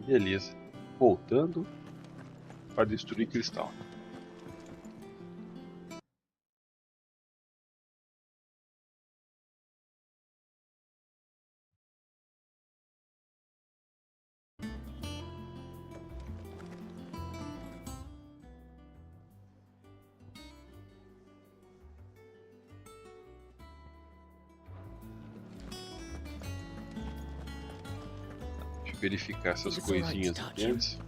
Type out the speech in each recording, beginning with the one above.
Beleza. Voltando para destruir cristal. Deixa eu verificar essas coisinhas aqui antes.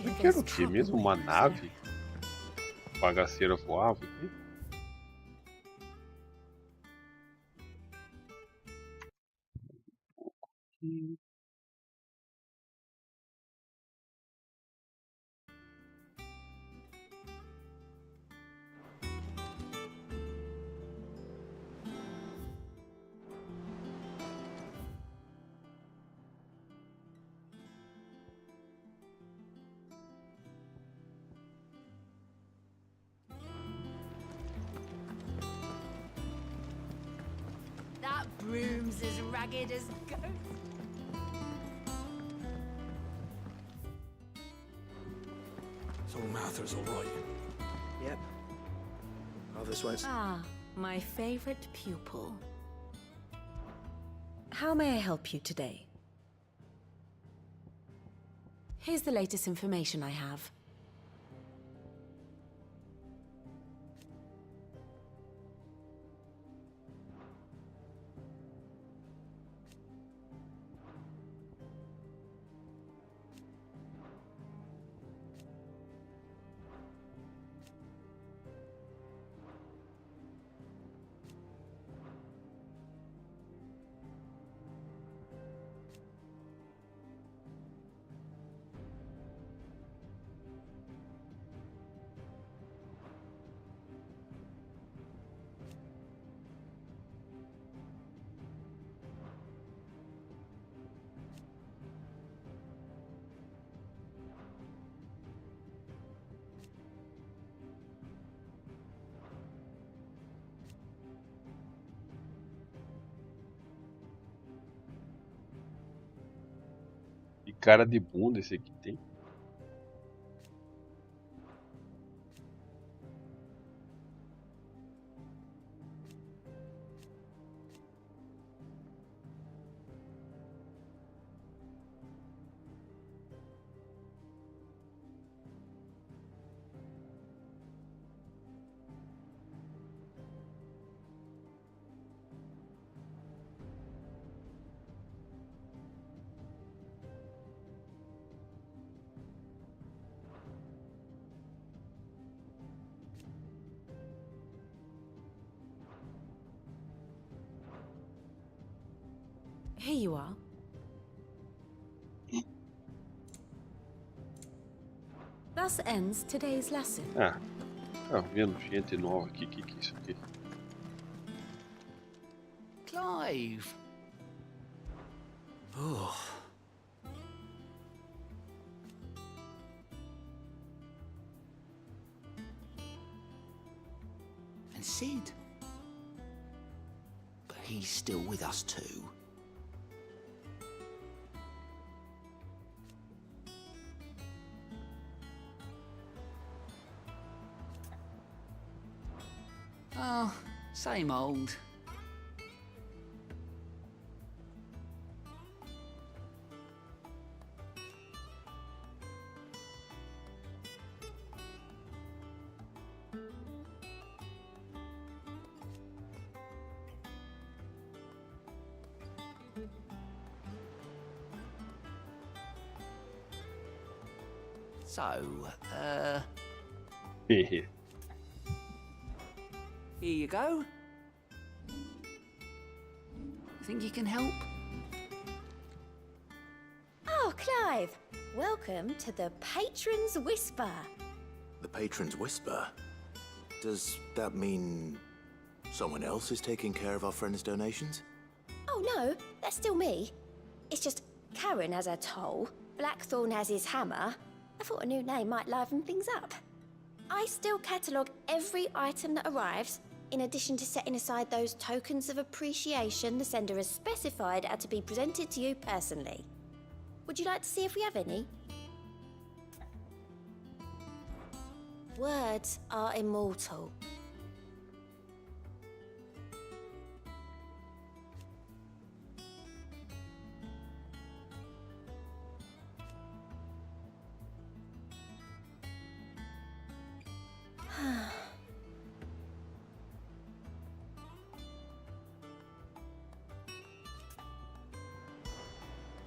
Eu quero o quê mesmo? Uma nave? Bagaceira voava aqui? That broom's as ragged as ghosts. So Martha's all right. Yep. Others won't. Ah, my favorite pupil. How may I help you today? Here's the latest information I have. Que cara de bunda esse aqui tem. Here you are. Thus ends today's lesson. Tá vendo gente nova aqui. Que é isso aqui? Clive. Oh. And Sid. But he's still with us too. Oh, same old. So, here you go. Think you can help? Oh, Clive! Welcome to the Patron's Whisper. The Patron's Whisper? Does that mean someone else is taking care of our friend's donations? Oh no, that's still me. It's just Karen has her toll, Blackthorn has his hammer. I thought a new name might liven things up. I still catalogue every item that arrives, in addition to setting aside those tokens of appreciation the sender has specified are to be presented to you personally. Would you like to see if we have any? Words are immortal.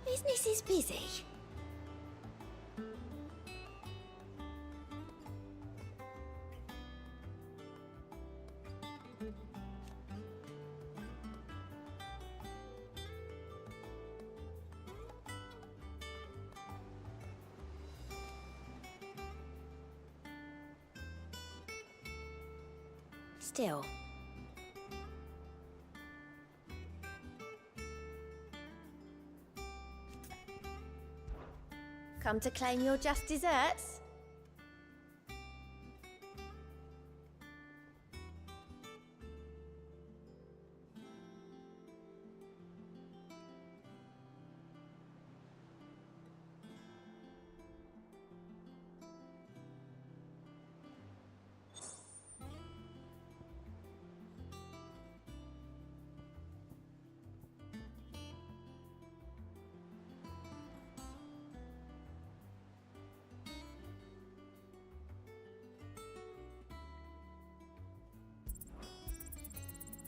Business is busy. Still. Come to claim your just desserts?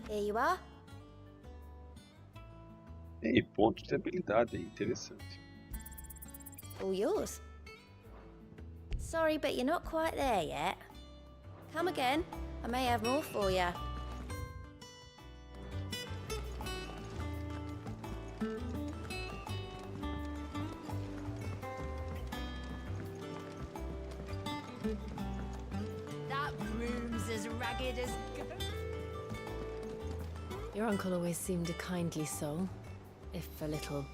Here you are. E ponto de habilidade aí, interessante. All yours. Sorry, but you're not quite there yet. Come again. I may have more for you. That broom's as ragged as ghost. Your uncle always seemed a kindly soul, if a little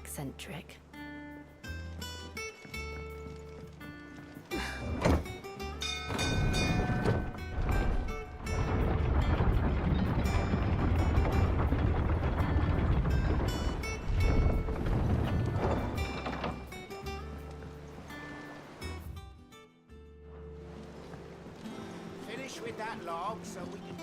eccentric. Finish with that log so we can...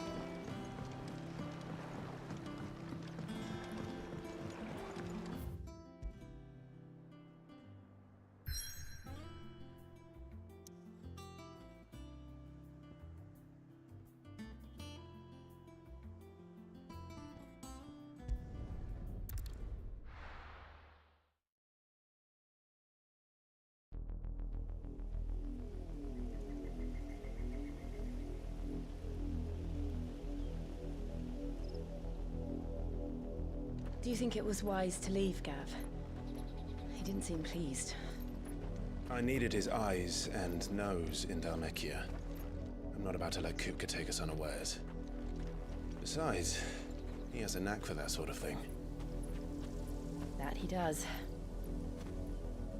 Do you think it was wise to leave, Gav? He didn't seem pleased. I needed his eyes and nose in Dhalmekia. I'm not about to let Kupka take us unawares. Besides, he has a knack for that sort of thing. That he does.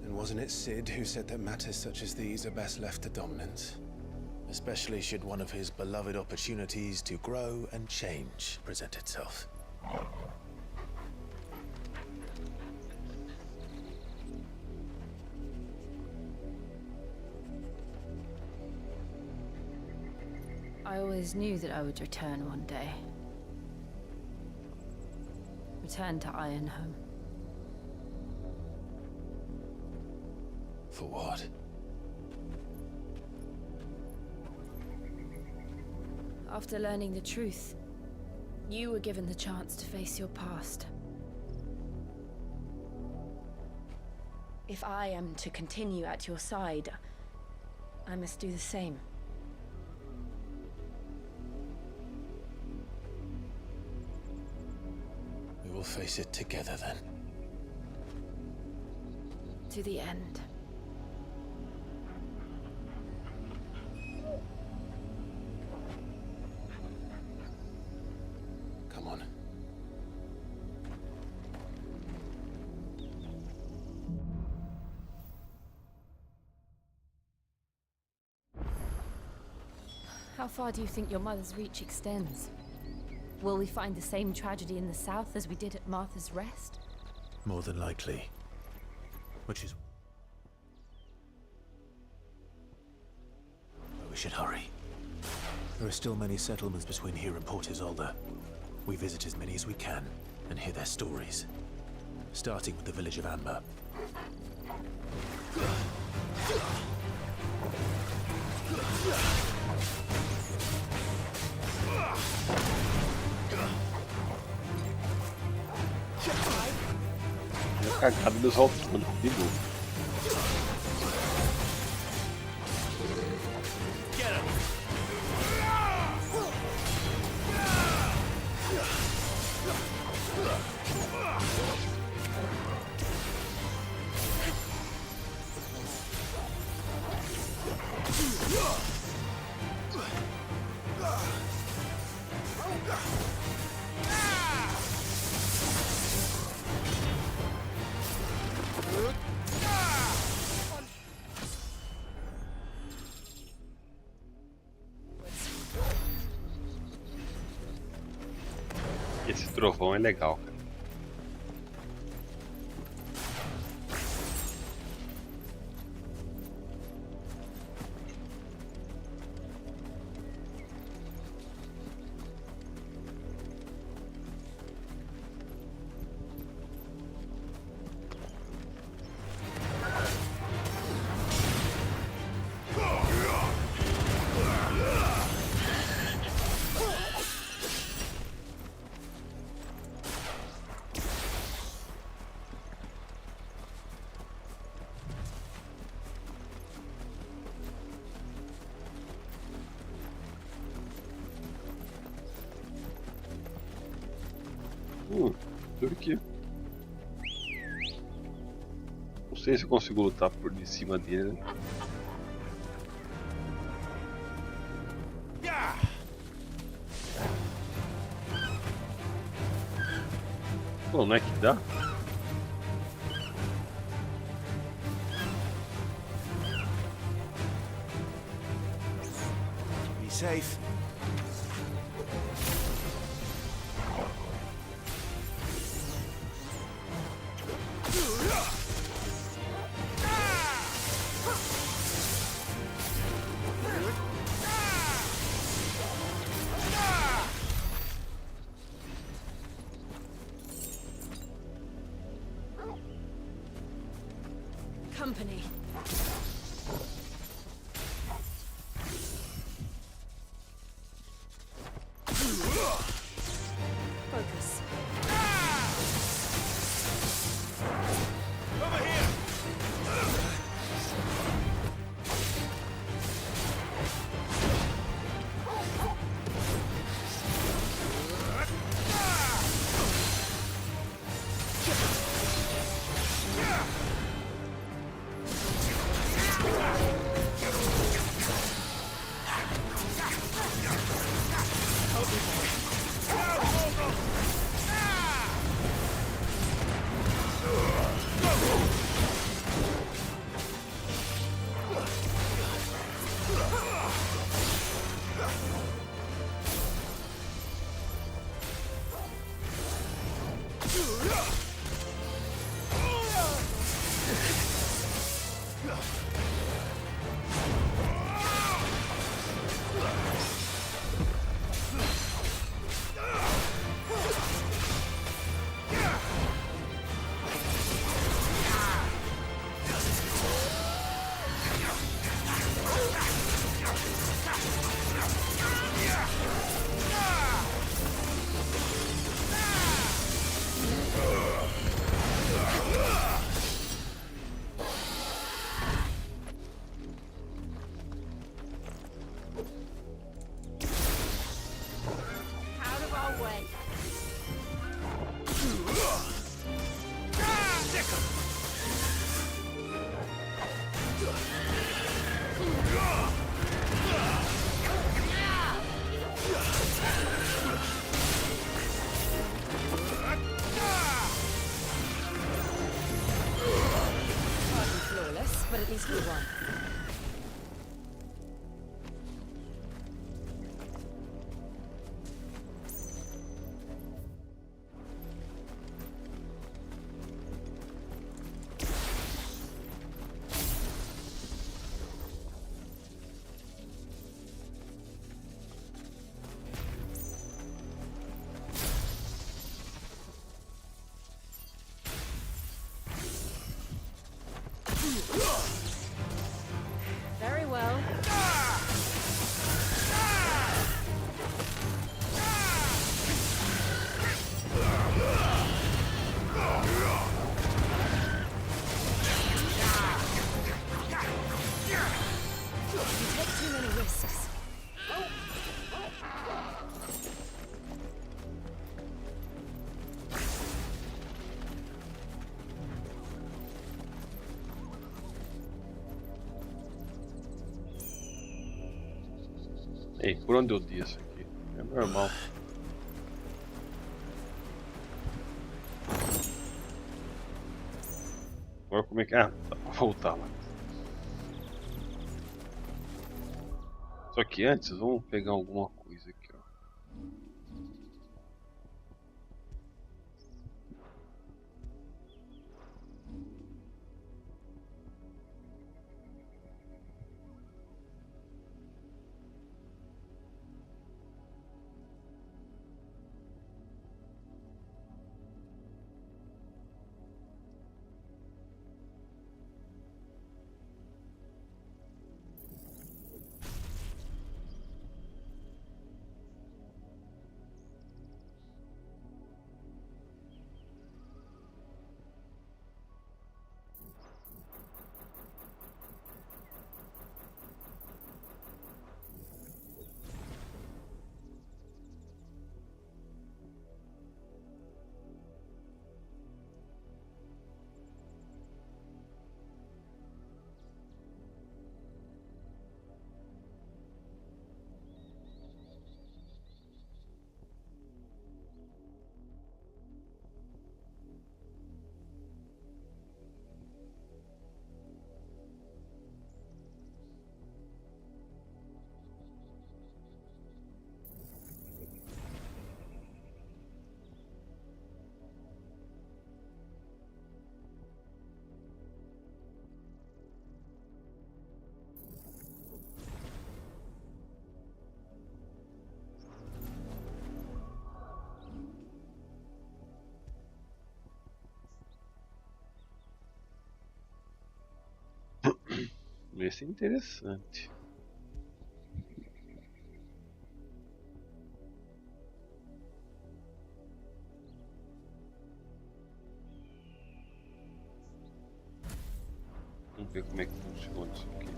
And wasn't it Sid who said that matters such as these are best left to dominance? Especially should one of his beloved opportunities to grow and change present itself. I always knew that I would return one day. Return to Ironhome. For what? After learning the truth, you were given the chance to face your past. If I am to continue at your side, I must do the same. we'll face it together then. To the end. Come on. How far do you think your mother's reach extends? Will we find the same tragedy in the south as we did at Martha's Rest? More than likely. Which is... we should hurry. There are still many settlements between here and Port Isolde. We visit as many as we can and hear their stories. Starting with the village of Amber. A cagada dos autônomos, de novo. Esse trovão é legal, cara. Deixa aqui. Não sei se eu consigo lutar por de cima dele, né? Pô, não é que dá? Be safe. Company. Focus. Over here. aí, por onde eu desço aqui? É normal. Agora como é que... Ah, dá pra voltar lá. Só que antes, vamos pegar alguma coisa aqui, ó. Esse é interessante. Vamos ver como é que funciona isso aqui.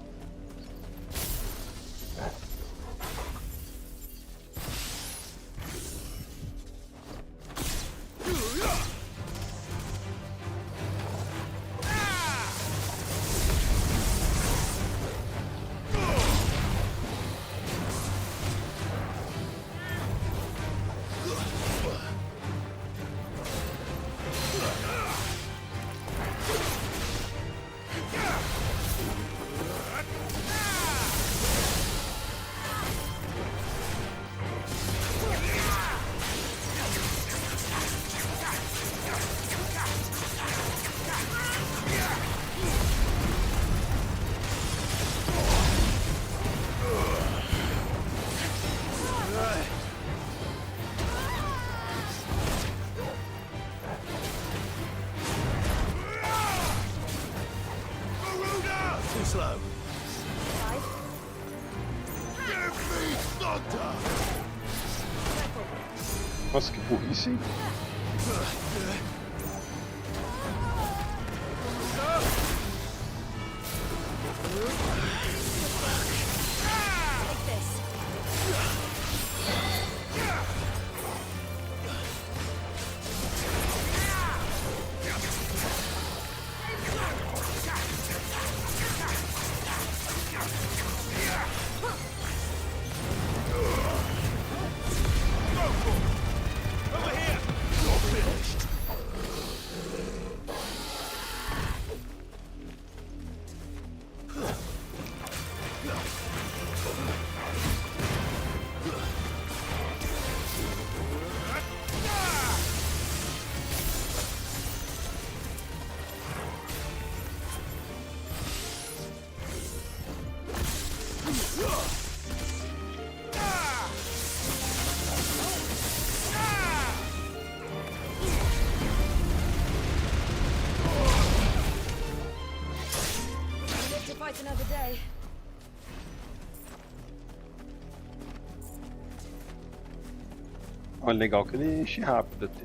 Too slow. Nossa, que burrice, hein? Fight another day. Olha, legal que ele enche rápido até.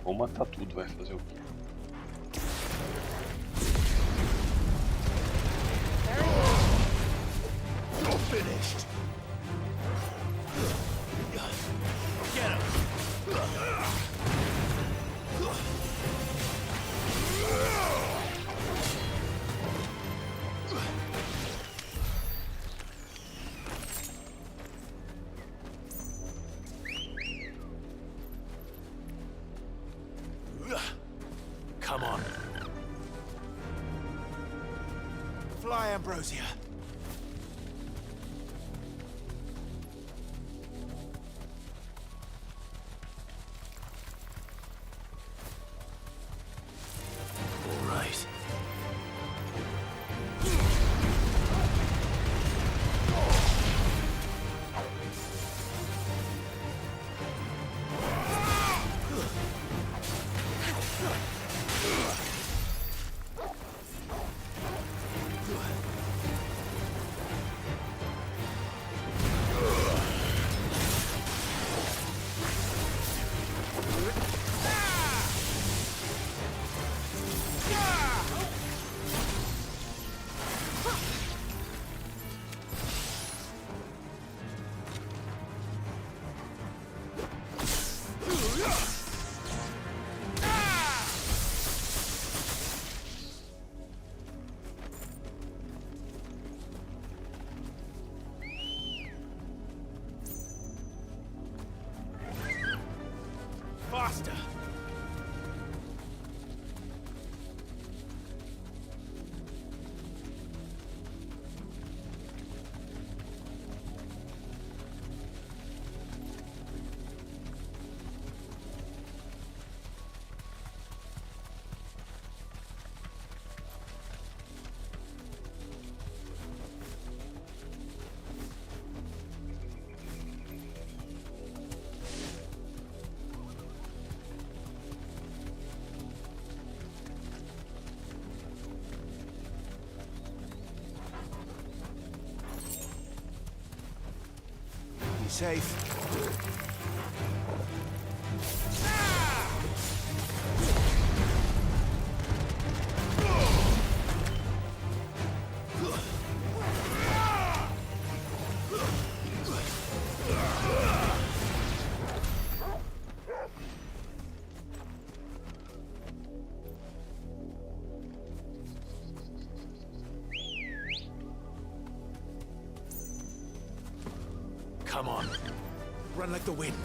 vamos matar tudo, vai fazer o quê? You're finished. Get him. Come on. Fly, Ambrosia. All right. Faster! Be safe. Come on. Run like the wind.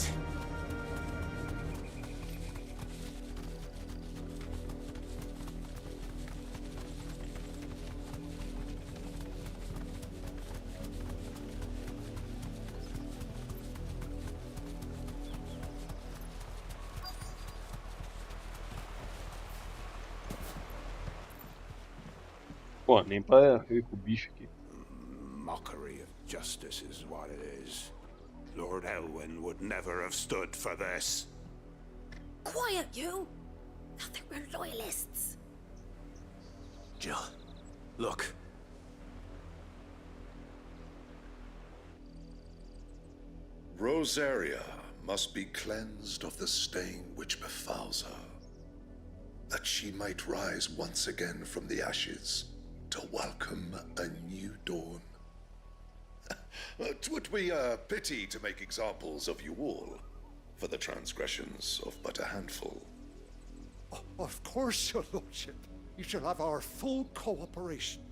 Pô, nem pra eu ir com o bicho aqui. Mockery of justice is what it is. Lord Elwyn would never have stood for this. Quiet, you! I think we're loyalists. Jill, look. Rosaria must be cleansed of the stain which befouls her, that she might rise once again from the ashes to welcome a new dawn. 'Twould be a pity to make examples of you all, for the transgressions of but a handful. Of course, your lordship. You shall have our full cooperation.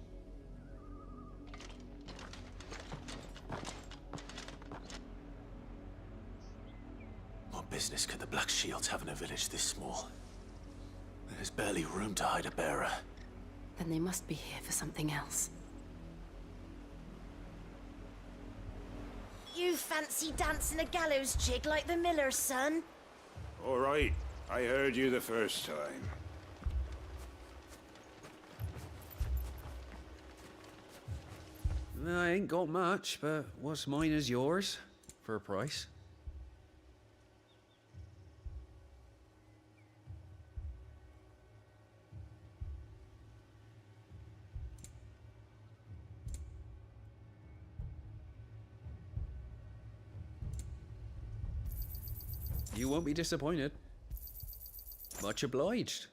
What business could the Black Shields have in a village this small? There's barely room to hide a bearer. Then they must be here for something else. You fancy dancing a gallows jig like the miller's son? All right, I heard you the first time. I ain't got much, but what's mine is yours, for a price. You won't be disappointed. Much obliged.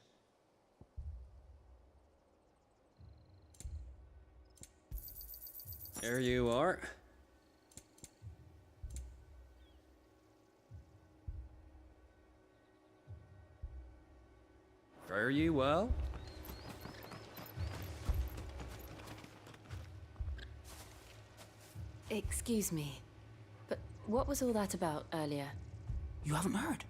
There you are. Fare you well. Excuse me, but what was all that about earlier? You haven't heard?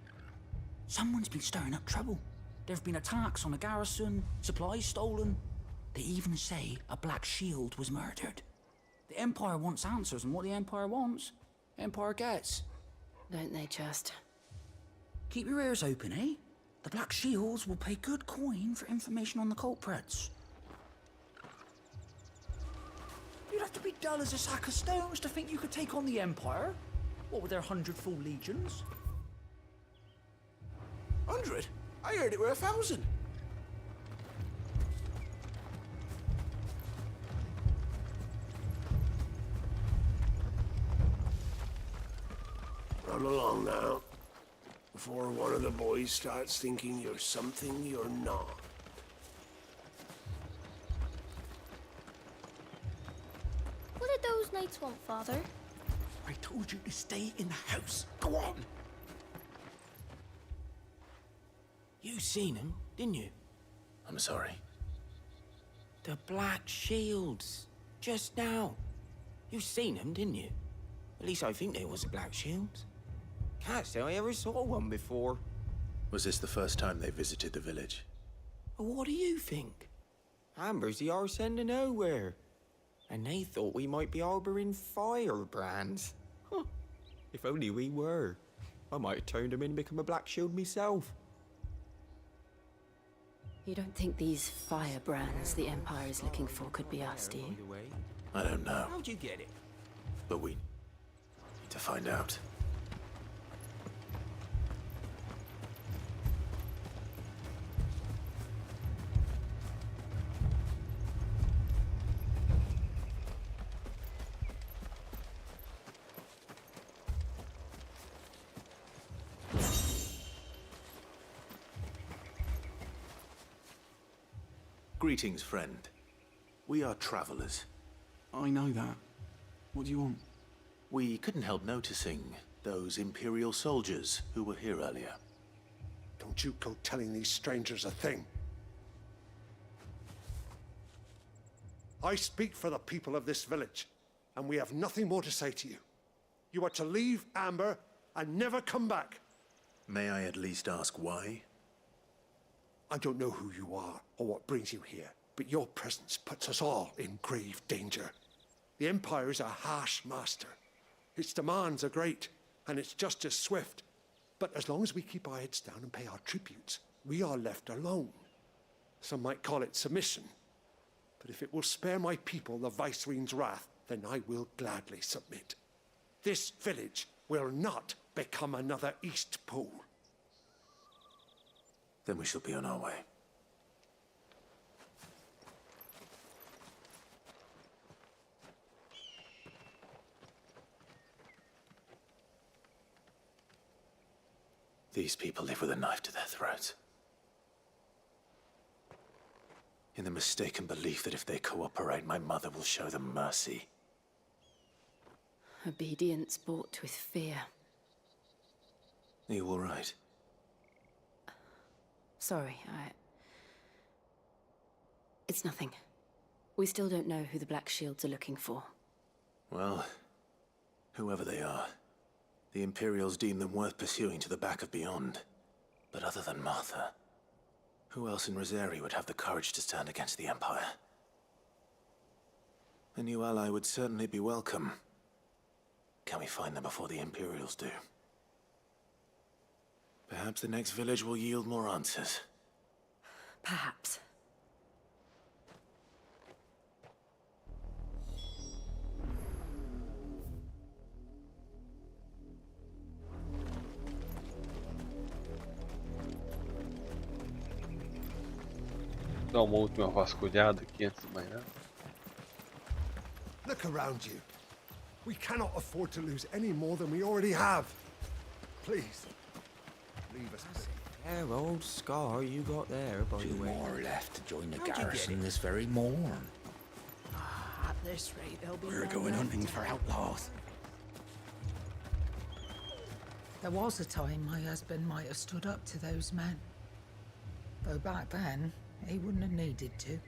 Someone's been stirring up trouble. There have been attacks on the garrison, supplies stolen. They even say a Black Shield was murdered. The Empire wants answers, and what the Empire wants, Empire gets. Don't they just? Keep your ears open, eh? The Black Shields will pay good coin for information on the culprits. You'd have to be dull as a sack of stones to think you could take on the Empire. What with their 100 full legions? 100? I heard it were 1,000. Run along now, before one of the boys starts thinking you're something you're not. What did those knights want, Father? I told you to stay in the house. Go on! You seen him, didn't you? I'm sorry. The Black Shields. Just now. You seen them, didn't you? At least I think they was the Black Shields. Can't say I ever saw one before. Was this the first time they visited the village? Well, what do you think? Amber's the arse end of nowhere. And they thought we might be harboring firebrands. Huh. If only we were. I might have turned them in and become a Black Shield myself. You don't think these firebrands the Empire is looking for could be us, do you? I don't know, How'd you get it? but we need to find out. Greetings, friend. We are travelers. I know that. What do you want? We couldn't help noticing those Imperial soldiers who were here earlier. Don't you go telling these strangers a thing. I speak for the people of this village, and we have nothing more to say to you. You are to leave Amber and never come back. May I at least ask why? I don't know who you are or what brings you here, but your presence puts us all in grave danger. The Empire is a harsh master. Its demands are great, and its justice swift. But as long as we keep our heads down and pay our tributes, we are left alone. Some might call it submission. But if it will spare my people the Viceroy's wrath, then I will gladly submit. This village will not become another East Pole. Then we shall be on our way. These people live with a knife to their throats. In the mistaken belief that if they cooperate, my mother will show them mercy. Obedience bought with fear. Are you all right? Sorry, It's nothing. We still don't know who the Black Shields are looking for. Well, whoever they are, the Imperials deem them worth pursuing to the back of beyond. But other than Martha, who else in Rosari would have the courage to stand against the Empire? A new ally would certainly be welcome. Can we find them before the Imperials do? Perhaps the next village will yield more answers. Perhaps. Dar uma última vasculhada aqui antes de mais nada. Look around you. We cannot afford to lose any more than we already have. Please, leave us be. How old scar you got there, by the way? 2 more left to join the How'd you get garrison it? this very morn. At this rate, there'll be We're no going left. hunting for outlaws. There was a time my husband might have stood up to those men. Though back then, he wouldn't have needed to.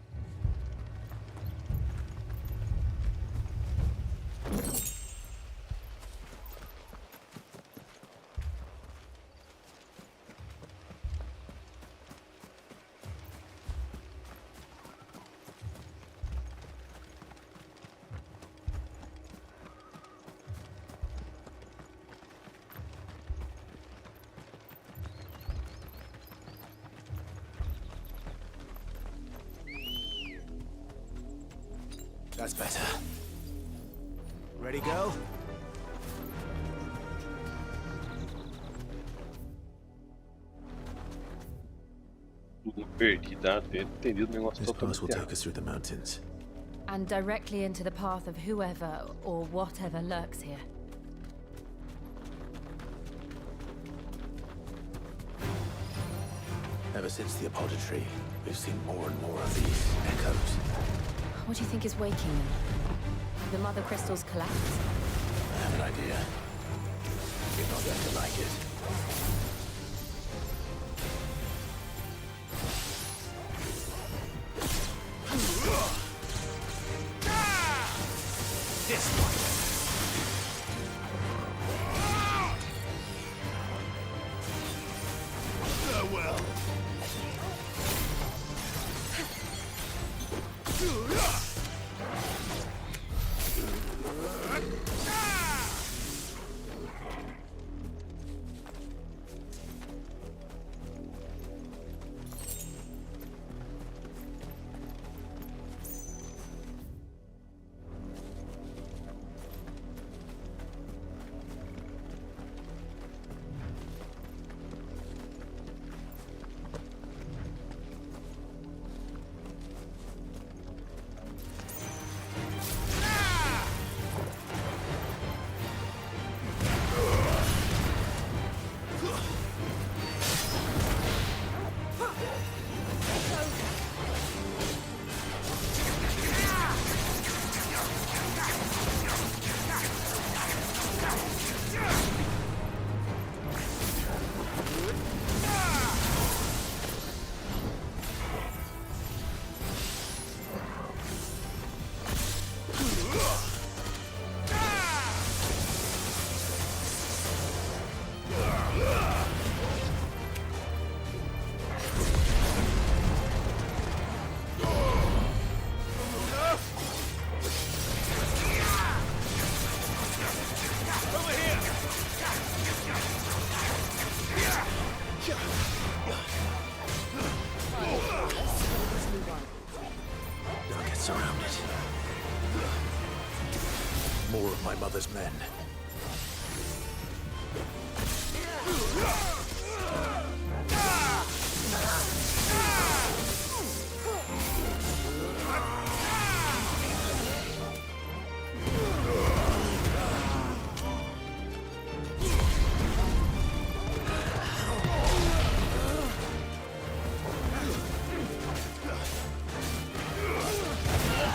That's better. Ready, go? Tudo perdido, não tinha entendido o negócio This pass will totalmente take errado. us through the mountains. And directly into the path of whoever or whatever lurks here. Ever since the apodatory, we've seen more and more of these echoes. What do you think is waking them? The mother crystals collapse? I have an idea. You're not going to like it. This one. Farewell. Don't get surrounded. More of my mother's men.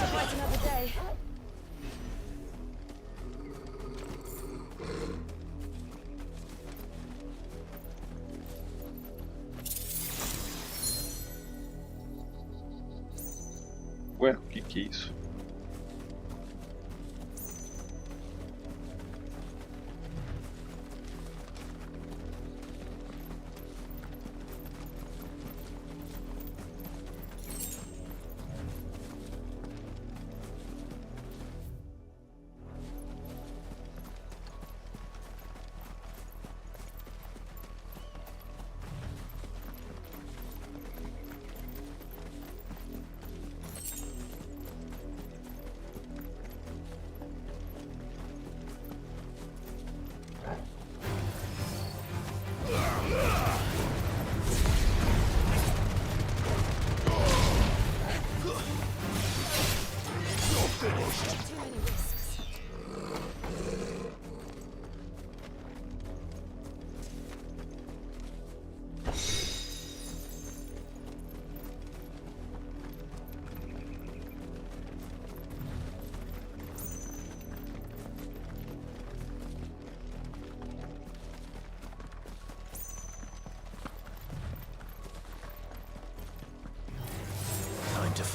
To fight another day. Ué, o que é isso?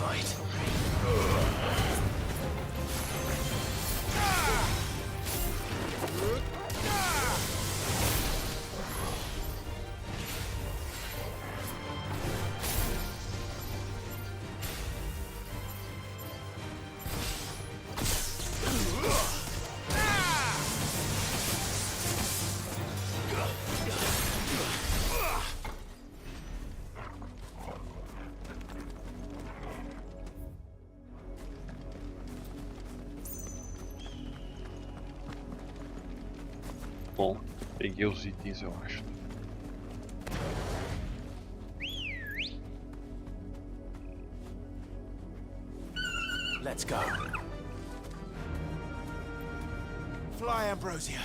fight. Bom, peguei os itens, eu acho. Let's go. Fly, Ambrosia.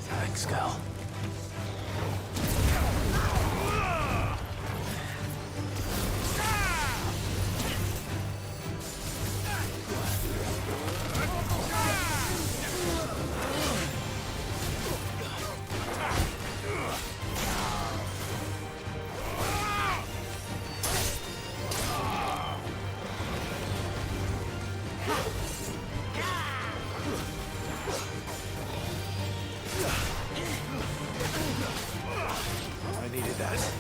Thanks, Gal. I needed that.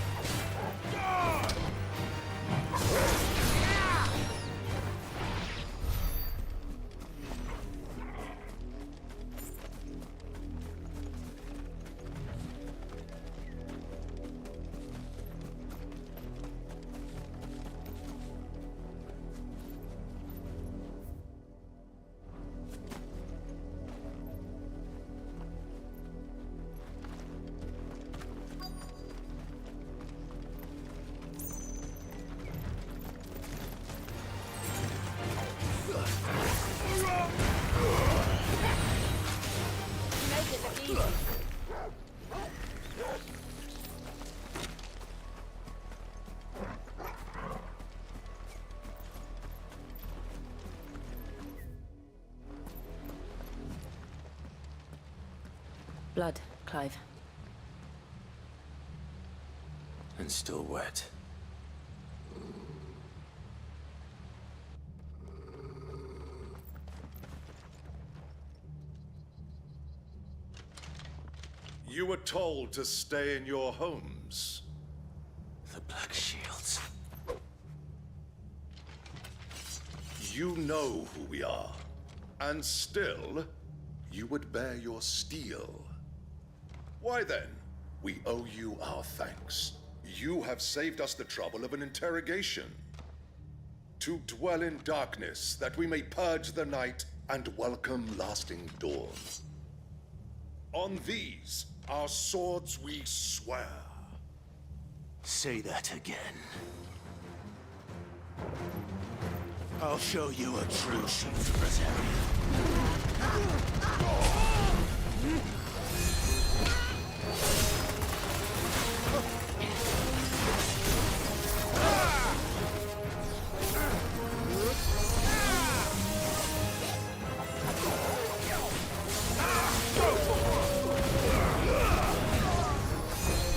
Blood, Clive. And still wet. You were told to stay in your homes. The Black Shields. You know who we are. And still, you would bear your steel. Why then, we owe you our thanks. You have saved us the trouble of an interrogation. To dwell in darkness, that we may purge the night and welcome lasting dawn. On these, our swords we swear. Say that again. I'll show you a true chief, Rosario.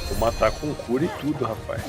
Vou matar com cura e tudo, rapaz.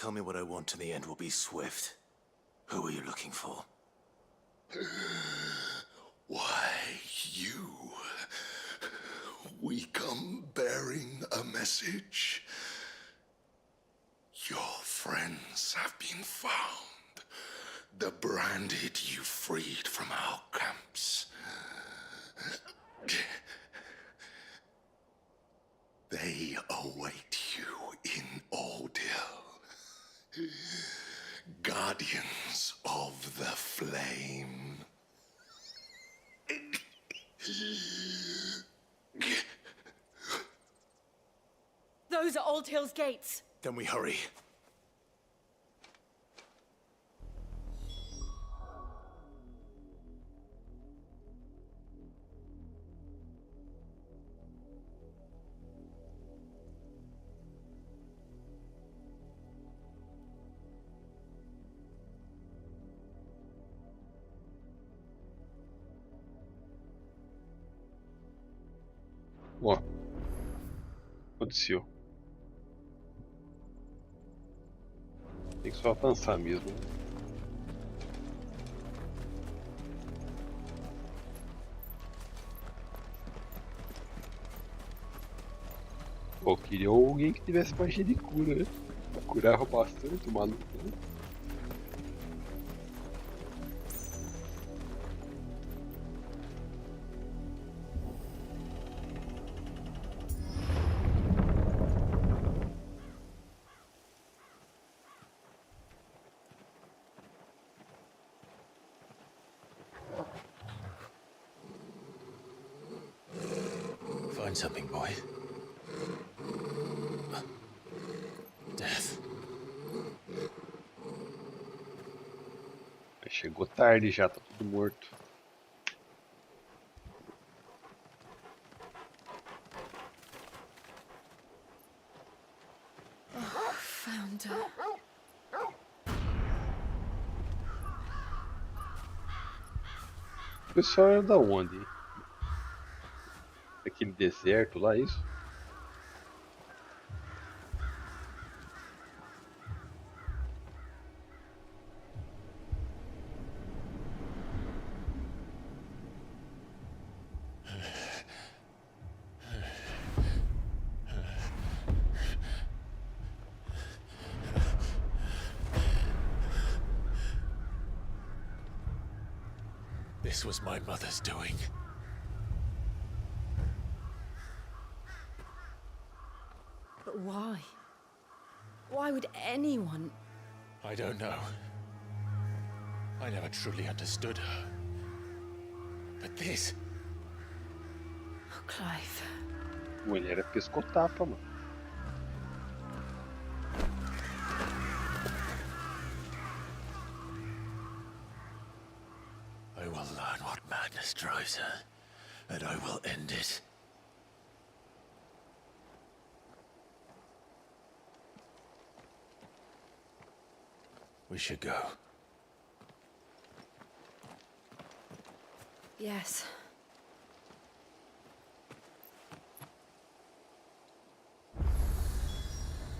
tell me what I want and the end will be swift. Who are you looking for? Why, you. We come bearing a message. Your friends have been found. The branded you freed from our camps. They await you in Odil. Guardians of the Flame. Those are Old Hill's gates. Then we hurry. Ó, aconteceu. Tem que só avançar mesmo. Pô, queria alguém que tivesse magia de cura, né? Curava bastante o maluco, né? Find something, boy. Death. Chegou tarde já, tá tudo morto. Oh, found her. O pessoal era da onde? Daquele deserto lá, isso? This was my mother's doing. But why? Why would anyone... I don't know. I never truly understood her. But this... Oh, Clive. Mulher é pescotapa, mano. I will learn what madness drives her, and I will end it. We should go. Yes.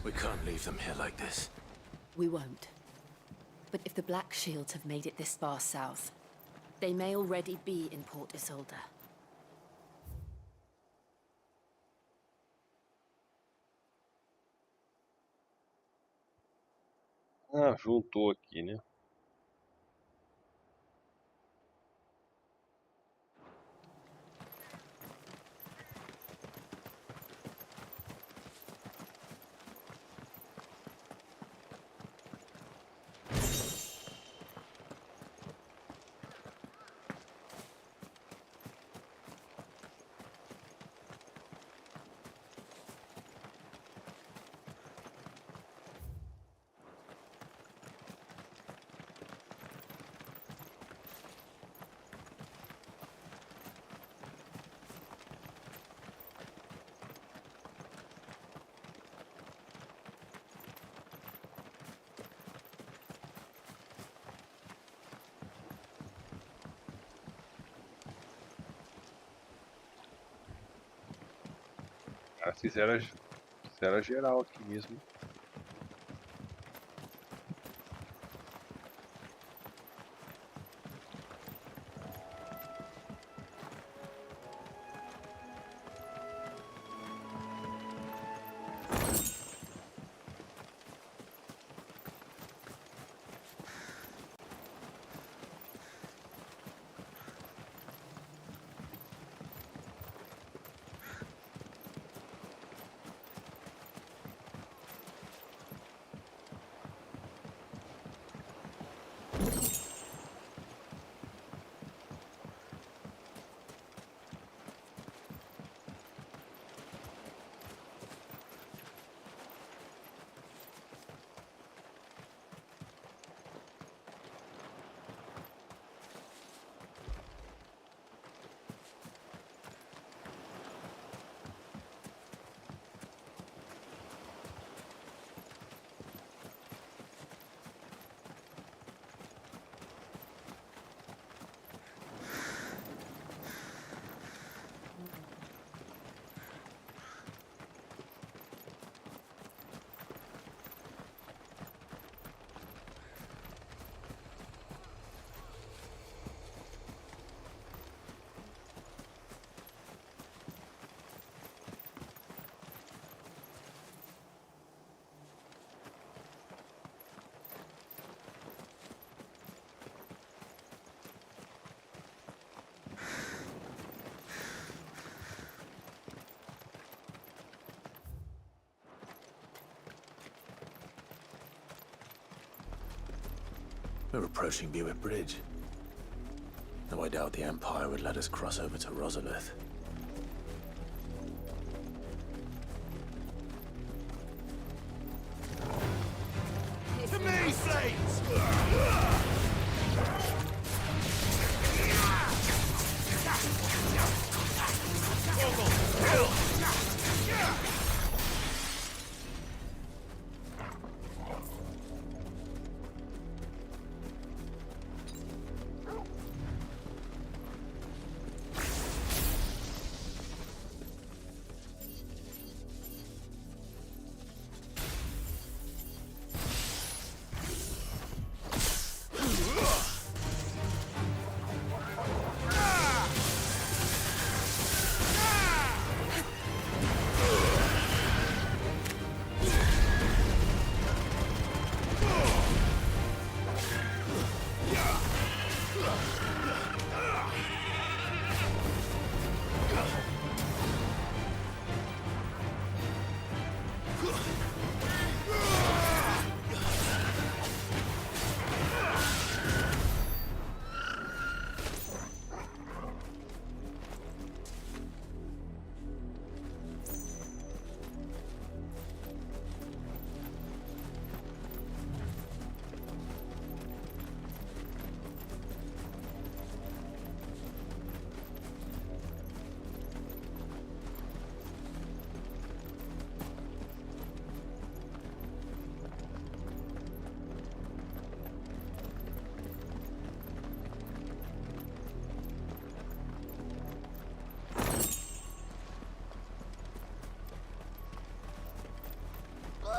We can't leave them here like this. We won't. But if the Black Shields have made it this far south, they may already be in Port Isolde. Ah, juntou aqui, né? Fizeram geral aqui mesmo. We're approaching Buick Bridge. Though I doubt the Empire would let us cross over to Rosalith. To me, Flames!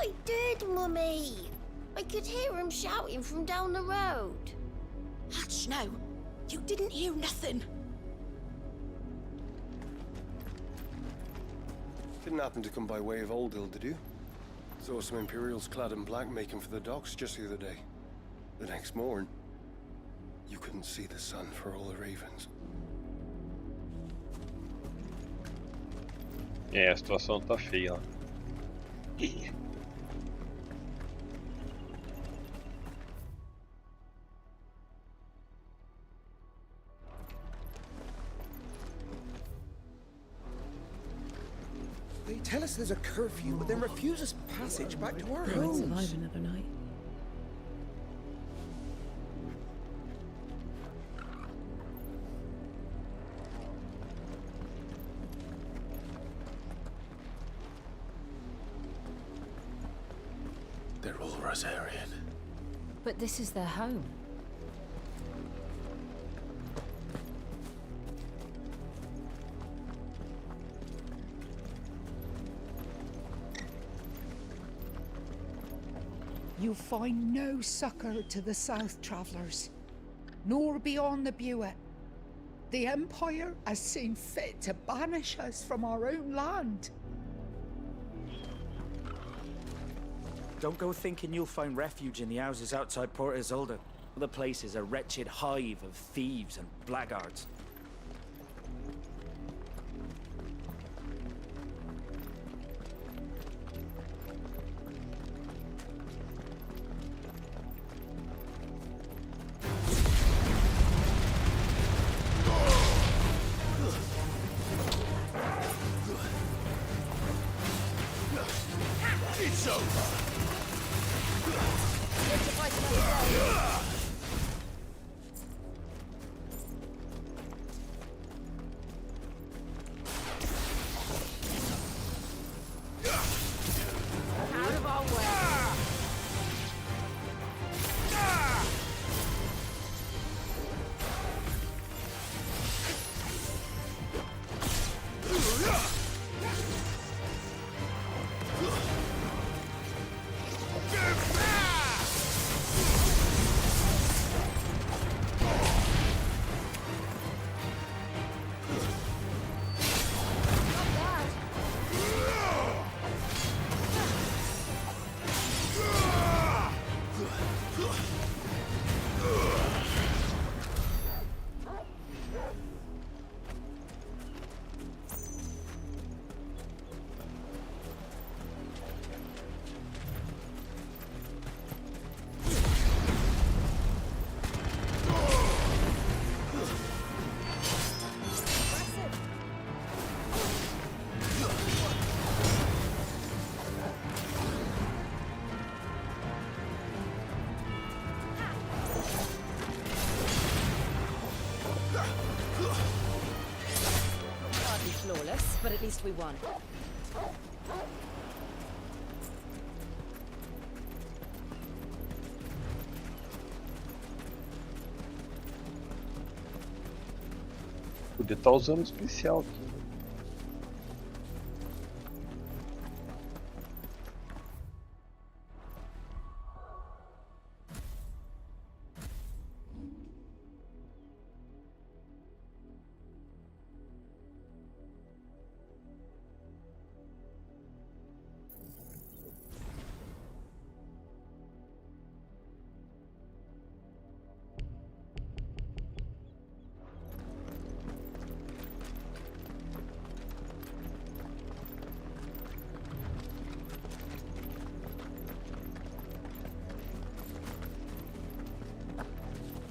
I did, Mummy. I could hear him shouting from down the road. Hutch, no. You didn't hear nothing. Didn't happen to come by way of Oldhill, did you? Saw some Imperials clad in black making for the docks just the other day. The next morn, you couldn't see the sun for all the ravens. É, a situação tá feia lá. They tell us there's a curfew, but then refuse us passage back to our Might homes. survive another night. They're all Rosarian. But this is their home. You find no succor to the south travellers, nor beyond the Buet. The Empire has seen fit to banish us from our own land. Don't go thinking you'll find refuge in the houses outside Port Isolde. The place is a wretched hive of thieves and blackguards. It's over! Out of our way. last we won. Podia estar usando o especial aqui.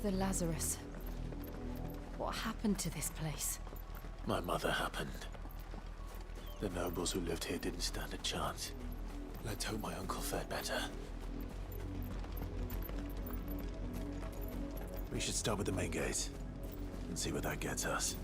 The Lazarus. What happened to this place? My mother happened. The nobles who lived here didn't stand a chance. Let's hope my uncle fared better. We should start with the main gate and see where that gets us.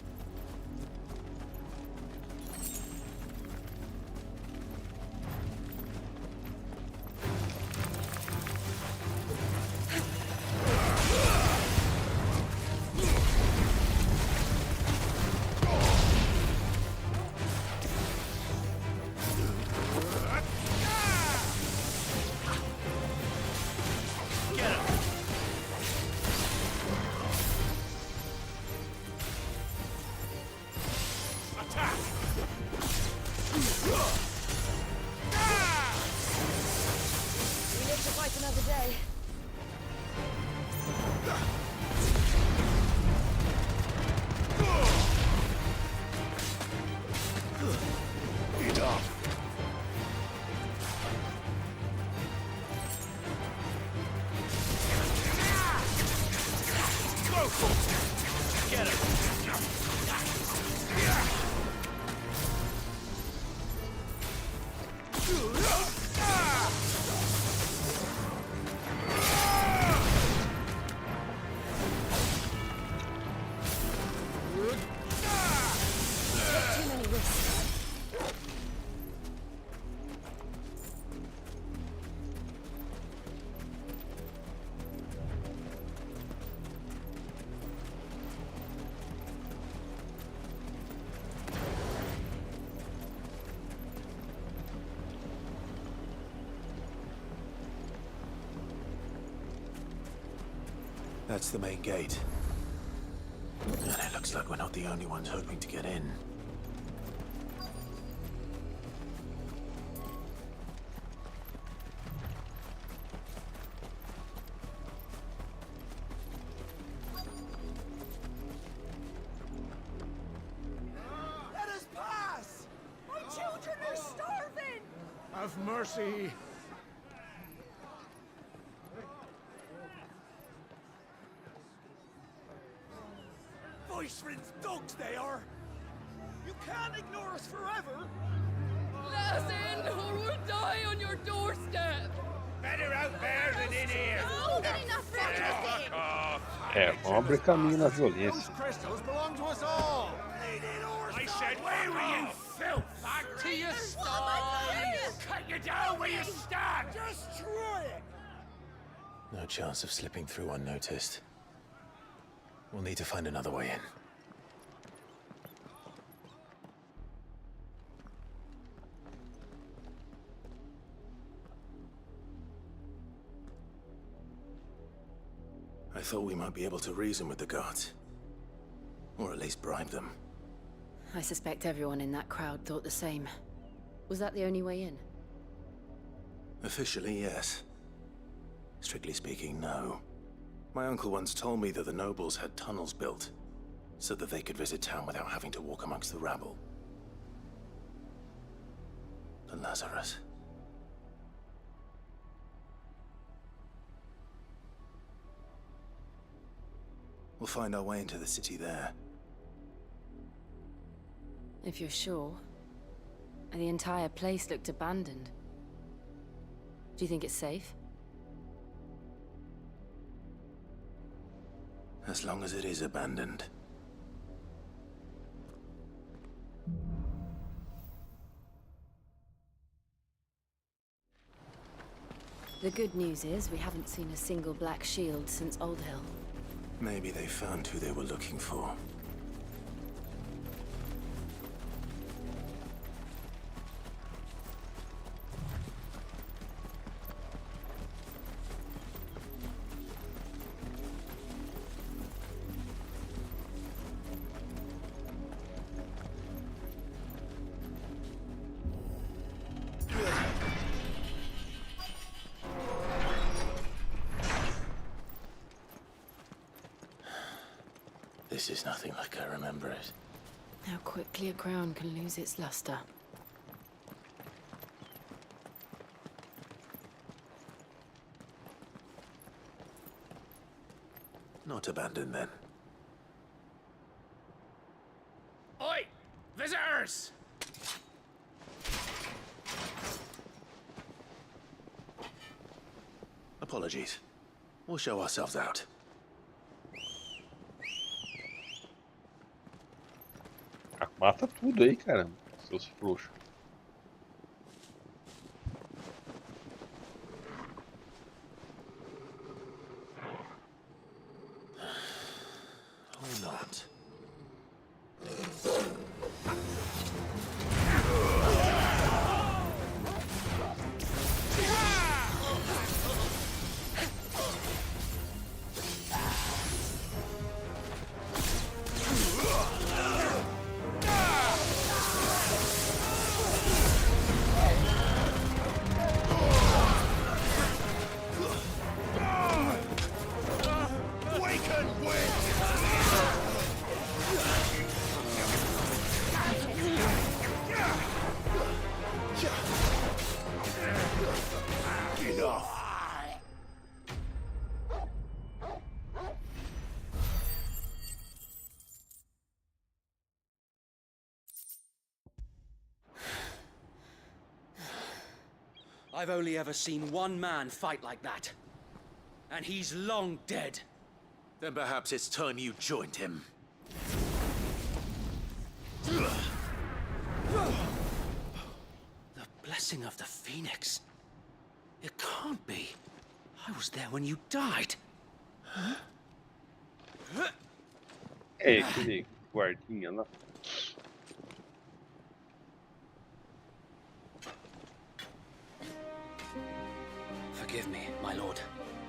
Another day. Eat up. Get him! That's the main gate. And it looks like we're not the only ones hoping to get in. Let us pass! My children are starving! Have mercy! Voice-rinsed dogs they are! You can't ignore us forever! Let us in, or we'll die on your doorstep! Better out there than in here! Oh, good enough for everything! Vamos abrir caminho na violência. Crystals belong to us all! I said, where were you, filth? Back to your sties! Cut you down where you stand! Destroy it! No chance of slipping through unnoticed. We'll need to find another way in. I thought we might be able to reason with the guards. Or at least bribe them. I suspect everyone in that crowd thought the same. Was that the only way in? Officially, yes. Strictly speaking, no. My uncle once told me that the nobles had tunnels built, so that they could visit town without having to walk amongst the rabble. The Lazarus. We'll find our way into the city there. If you're sure. The entire place looked abandoned. Do you think it's safe? As long as it is abandoned. The good news is we haven't seen a single black shield since Old Hill. Maybe they found who they were looking for. This is nothing like I remember it. How quickly a crown can lose its luster. Not abandoned then. Oi! Visitors! Apologies. We'll show ourselves out. Ah, mata tudo aí, caramba. Seus frouxos. Or not. I've only ever seen one man fight like that. And he's long dead. Then perhaps it's time you joined him. The blessing of the Phoenix. It can't be. I was there when you died. É aquele guardinha lá. Forgive me, my lord.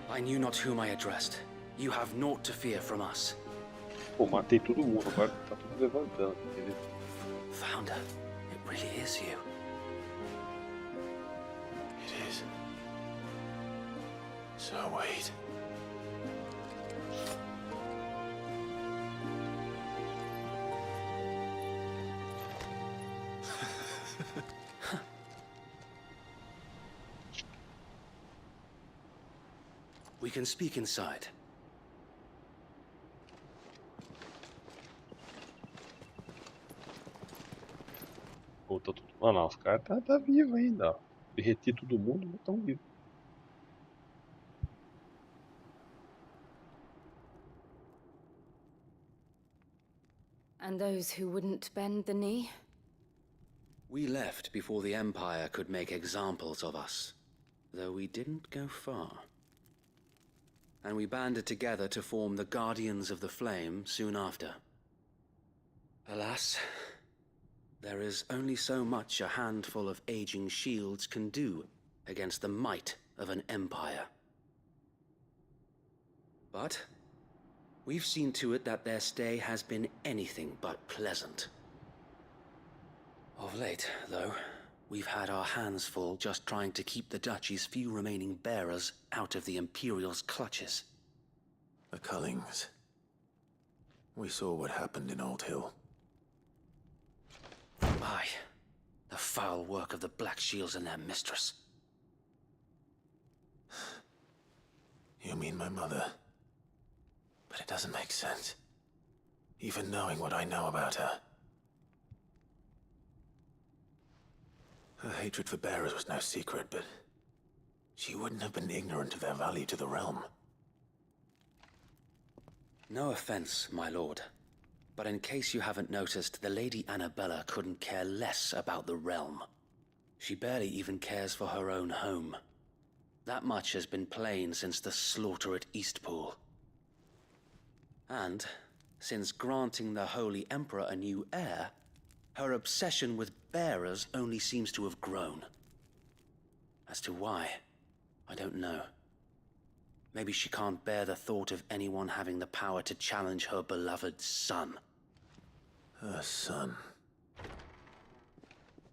I knew not whom I addressed. You have naught to fear from us. Pô, matei todo mundo, agora tá tudo levantando, entendeu? Founder, it really is you. It is. So wait. We can speak inside. Pô, tá tudo... Olha lá, os caras tá vivo ainda, ó. Derreti todo mundo, mas tão vivo. And those who wouldn't bend the knee? We left before the Empire could make examples of us, though we didn't go far. And we banded together to form the Guardians of the Flame soon after. Alas, there is only so much a handful of aging shields can do against the might of an empire. But we've seen to it that their stay has been anything but pleasant. Of late, though, we've had our hands full just trying to keep the Duchy's few remaining bearers out of the Imperial's clutches. The Cullings. We saw what happened in Old Hill. Aye, the foul work of the Black Shields and their mistress. You mean my mother? But it doesn't make sense. Even knowing what I know about her. Her hatred for bearers was no secret, but she wouldn't have been ignorant of their value to the realm. No offense, my lord, but in case you haven't noticed, the Lady Annabella couldn't care less about the realm. She barely even cares for her own home. That much has been plain since the slaughter at Eastpool. And, since granting the Holy Emperor a new heir, her obsession with bearers only seems to have grown. As to why, I don't know. Maybe she can't bear the thought of anyone having the power to challenge her beloved son. Her son.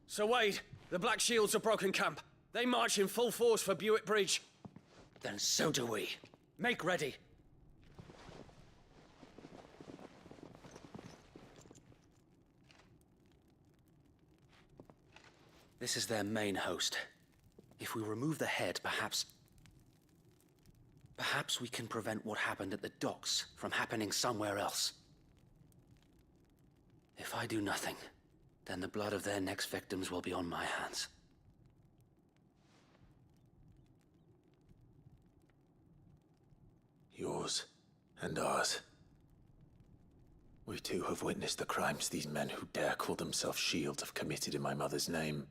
Sir Wade, the Black Shields have broken camp. They march in full force for Buick Bridge. Then so do we. Make ready. This is their main host. If we remove the head, perhaps we can prevent what happened at the docks from happening somewhere else. If I do nothing, then the blood of their next victims will be on my hands. Yours and ours. We too have witnessed the crimes these men who dare call themselves shields have committed in my mother's name.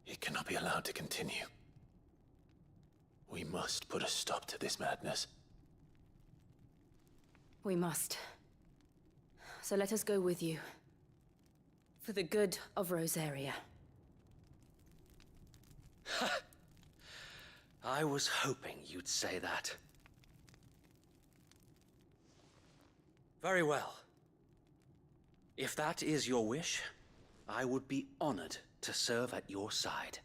It cannot be allowed to continue. We must put a stop to this madness. We must. So let us go with you. For the good of Rosaria. I was hoping you'd say that. Very well. If that is your wish, I would be honored to serve at your side.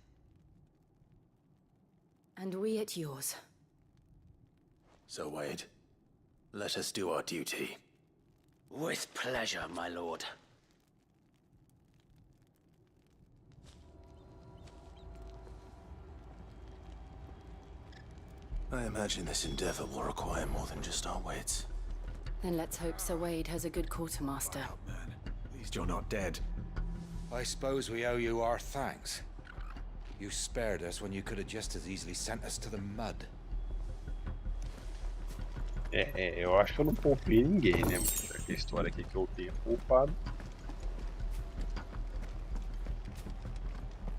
And we at yours. So, Wade, let us do our duty. With pleasure, my lord. I imagine this endeavor will require more than just our wits. Then let's hope Sir Wade has a good quartermaster. At least you're not dead. I suppose we owe you our thanks. You spared us when you could have just as easily sent us to the mud. Eu acho que eu não poupei ninguém, né? A história aqui que eu tenho poupado.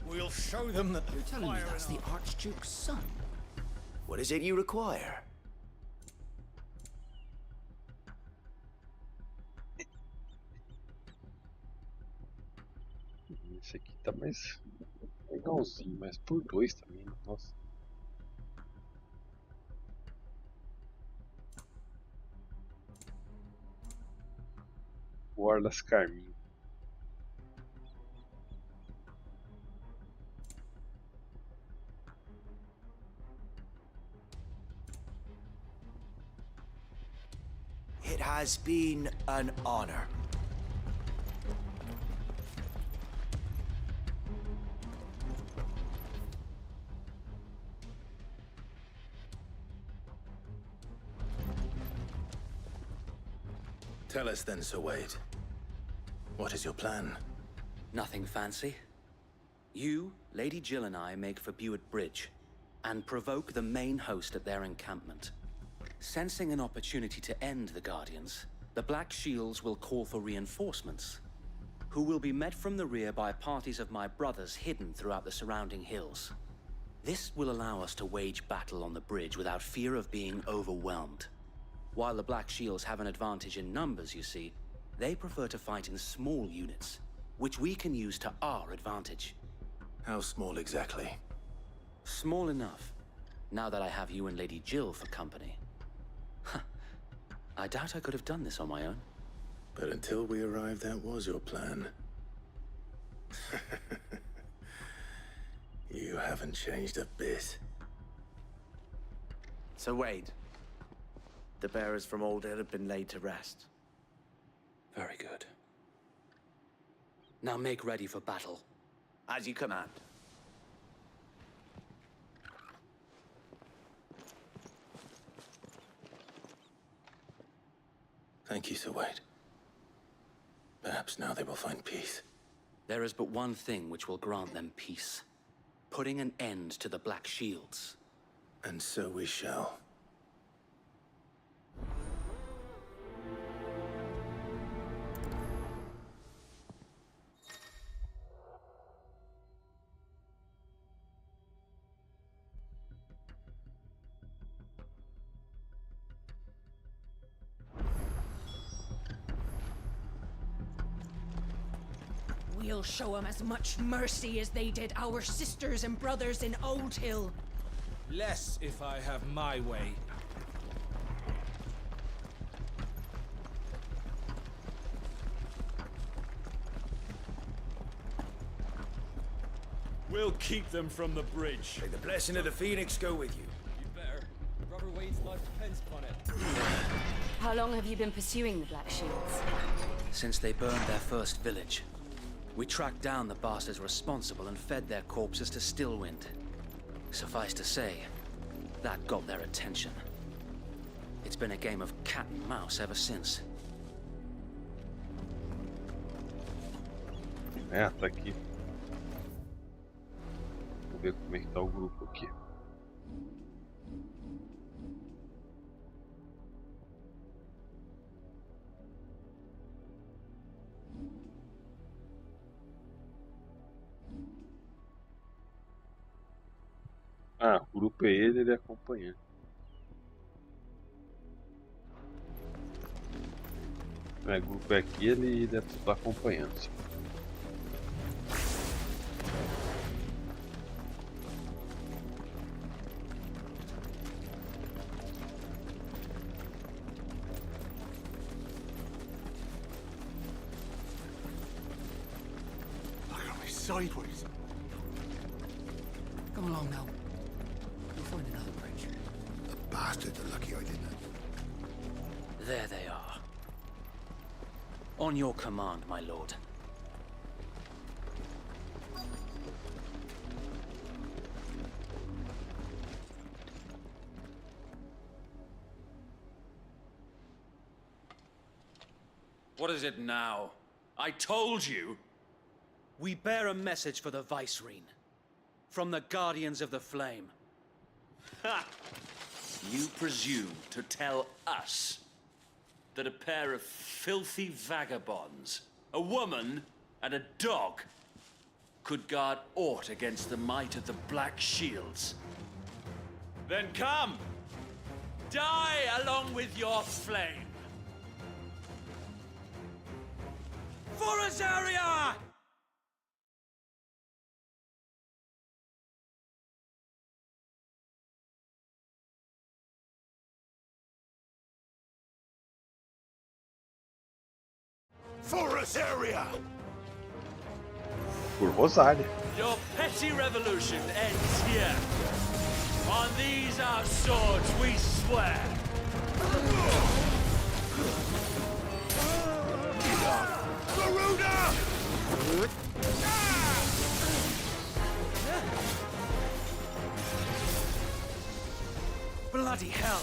We'll show them that You're telling me that's the Archduke's son? What is it you require? Esse aqui tá mais legalzinho, mas por 2 também, né? Nossa. Orlas Carminho. It has been an honor. Tell us then, Sir Wade. What is your plan? Nothing fancy. You, Lady Jill and I make for Buick Bridge, and provoke the main host at their encampment. Sensing an opportunity to end the Guardians, the Black Shields will call for reinforcements, who will be met from the rear by parties of my brothers hidden throughout the surrounding hills. This will allow us to wage battle on the bridge without fear of being overwhelmed. While the Black Shields have an advantage in numbers, you see, they prefer to fight in small units, which we can use to our advantage. How small exactly? Small enough, now that I have you and Lady Jill for company. I doubt I could have done this on my own. But until we arrived, that was your plan. You haven't changed a bit. Sir Wade, the bearers from Oldhill have been laid to rest. Very good. Now make ready for battle. As you command. Thank you, Sir Wade. Perhaps now they will find peace. There is but one thing which will grant them peace. Putting an end to the Black Shields. And so we shall. You'll show them as much mercy as they did our sisters and brothers in Old Hill. Less if I have my way. We'll keep them from the bridge. May the blessing of the Phoenix go with you. You better. Brother Wade's life depends upon it. How long have you been pursuing the Black Shields? Since they burned their first village. We tracked down the bastards responsible and fed their corpses to Stillwind. Suffice to say, that got their attention. It's been a game of cat and mouse ever since. É, tá aqui. Vou ver como é que tá o grupo aqui. Ah, o grupo é ele é acompanhante. O grupo é aqui, ele deve estar acompanhando. Sim. Look at me sideways. Come along now. We'll find another bridge. The bastards are lucky I didn't. There they are. On your command, my lord. What is it now? I told you! We bear a message for the Vicereine. From the Guardians of the Flame. Ha! You presume to tell us that a pair of filthy vagabonds, a woman and a dog, could guard aught against the might of the Black Shields? Then come! Die along with your flame! For Azaria! For us area! Por Rosália. Your petty revolution ends here. On these our swords we swear. Garuda! Bloody hell!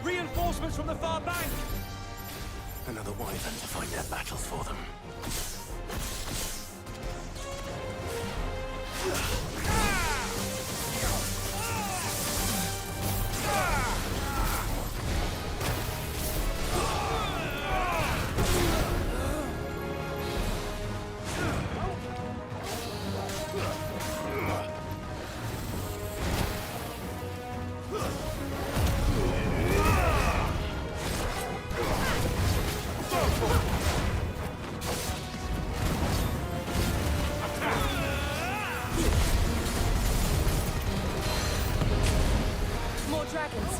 Reinforcements from the far bank! Another wyvern to fight their battles for them. More dragons.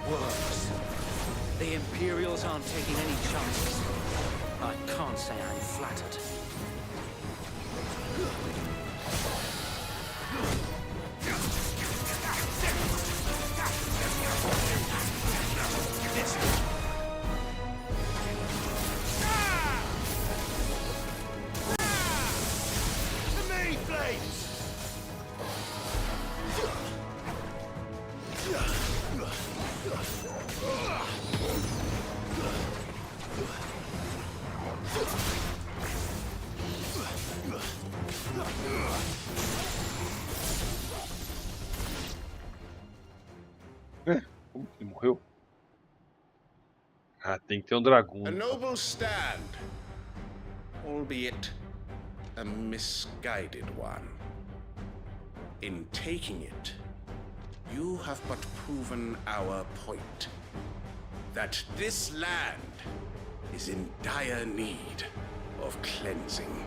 Worse. The Imperials aren't taking any chances. I can't say I'm flattered. To me, flames! Como que ele morreu? Ah, tem que ter um dragão. A noble stand, albeit a misguided one. In taking it, you have but proven our point. That this land is in dire need of cleansing.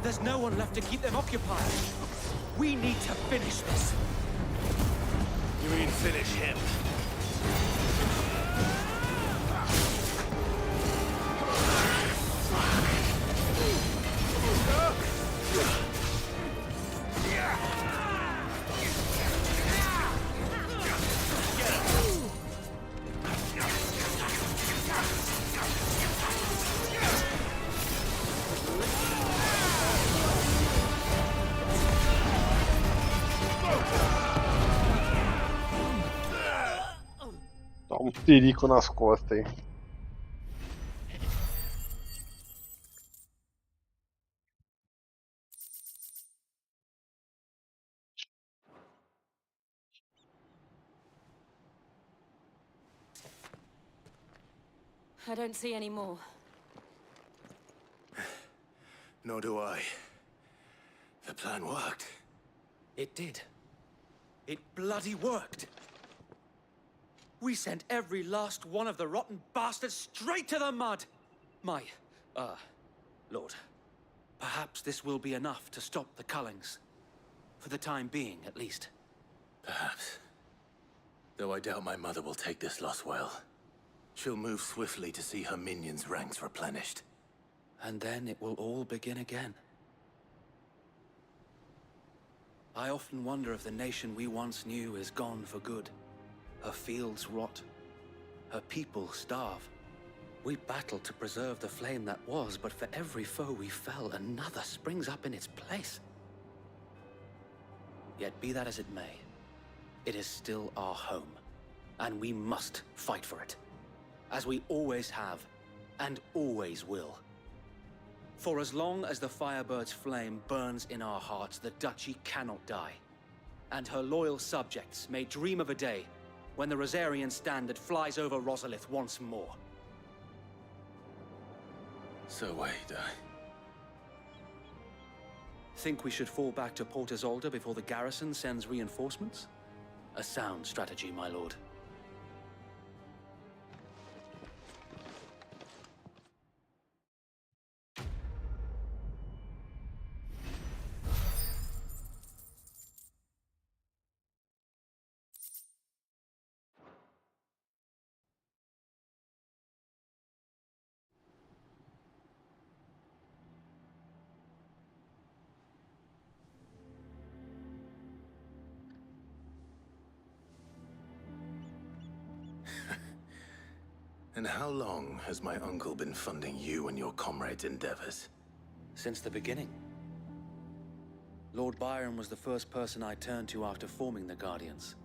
There's no one left to keep them occupied. We need to finish this. You mean finish him? Dá um tirico nas costas aí. I don't see any more. Nor do I. The plan worked. It did. It bloody worked. We sent every last one of the rotten bastards straight to the mud. Lord, perhaps this will be enough to stop the Cullings. For the time being, at least. Perhaps. Though I doubt my mother will take this loss well. She'll move swiftly to see her minions' ranks replenished. And then it will all begin again. I often wonder if the nation we once knew is gone for good. Her fields rot. Her people starve. We battled to preserve the flame that was, but for every foe we fell, another springs up in its place. Yet be that as it may, it is still our home, and we must fight for it. As we always have, and always will. For as long as the Firebird's flame burns in our hearts, the Duchy cannot die. And her loyal subjects may dream of a day when the Rosarian standard flies over Rosalith once more. So wait, Think we should fall back to Port Isolde before the garrison sends reinforcements? A sound strategy, my lord. And how long has my uncle been funding you and your comrades' endeavors? Since the beginning. Lord Byron was the first person I turned to after forming the Guardians.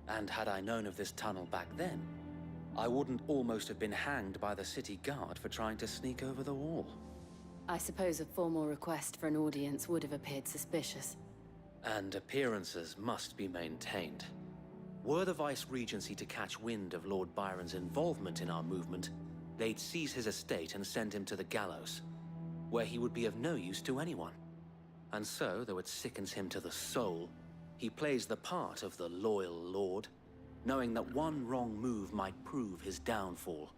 And had I known of this tunnel back then, I wouldn't almost have been hanged by the city guard for trying to sneak over the wall. I suppose a formal request for an audience would have appeared suspicious. And appearances must be maintained. Were the Vice-Regency to catch wind of Lord Byron's involvement in our movement, they'd seize his estate and send him to the gallows, where he would be of no use to anyone. And so, though it sickens him to the soul, he plays the part of the loyal lord, knowing that one wrong move might prove his downfall.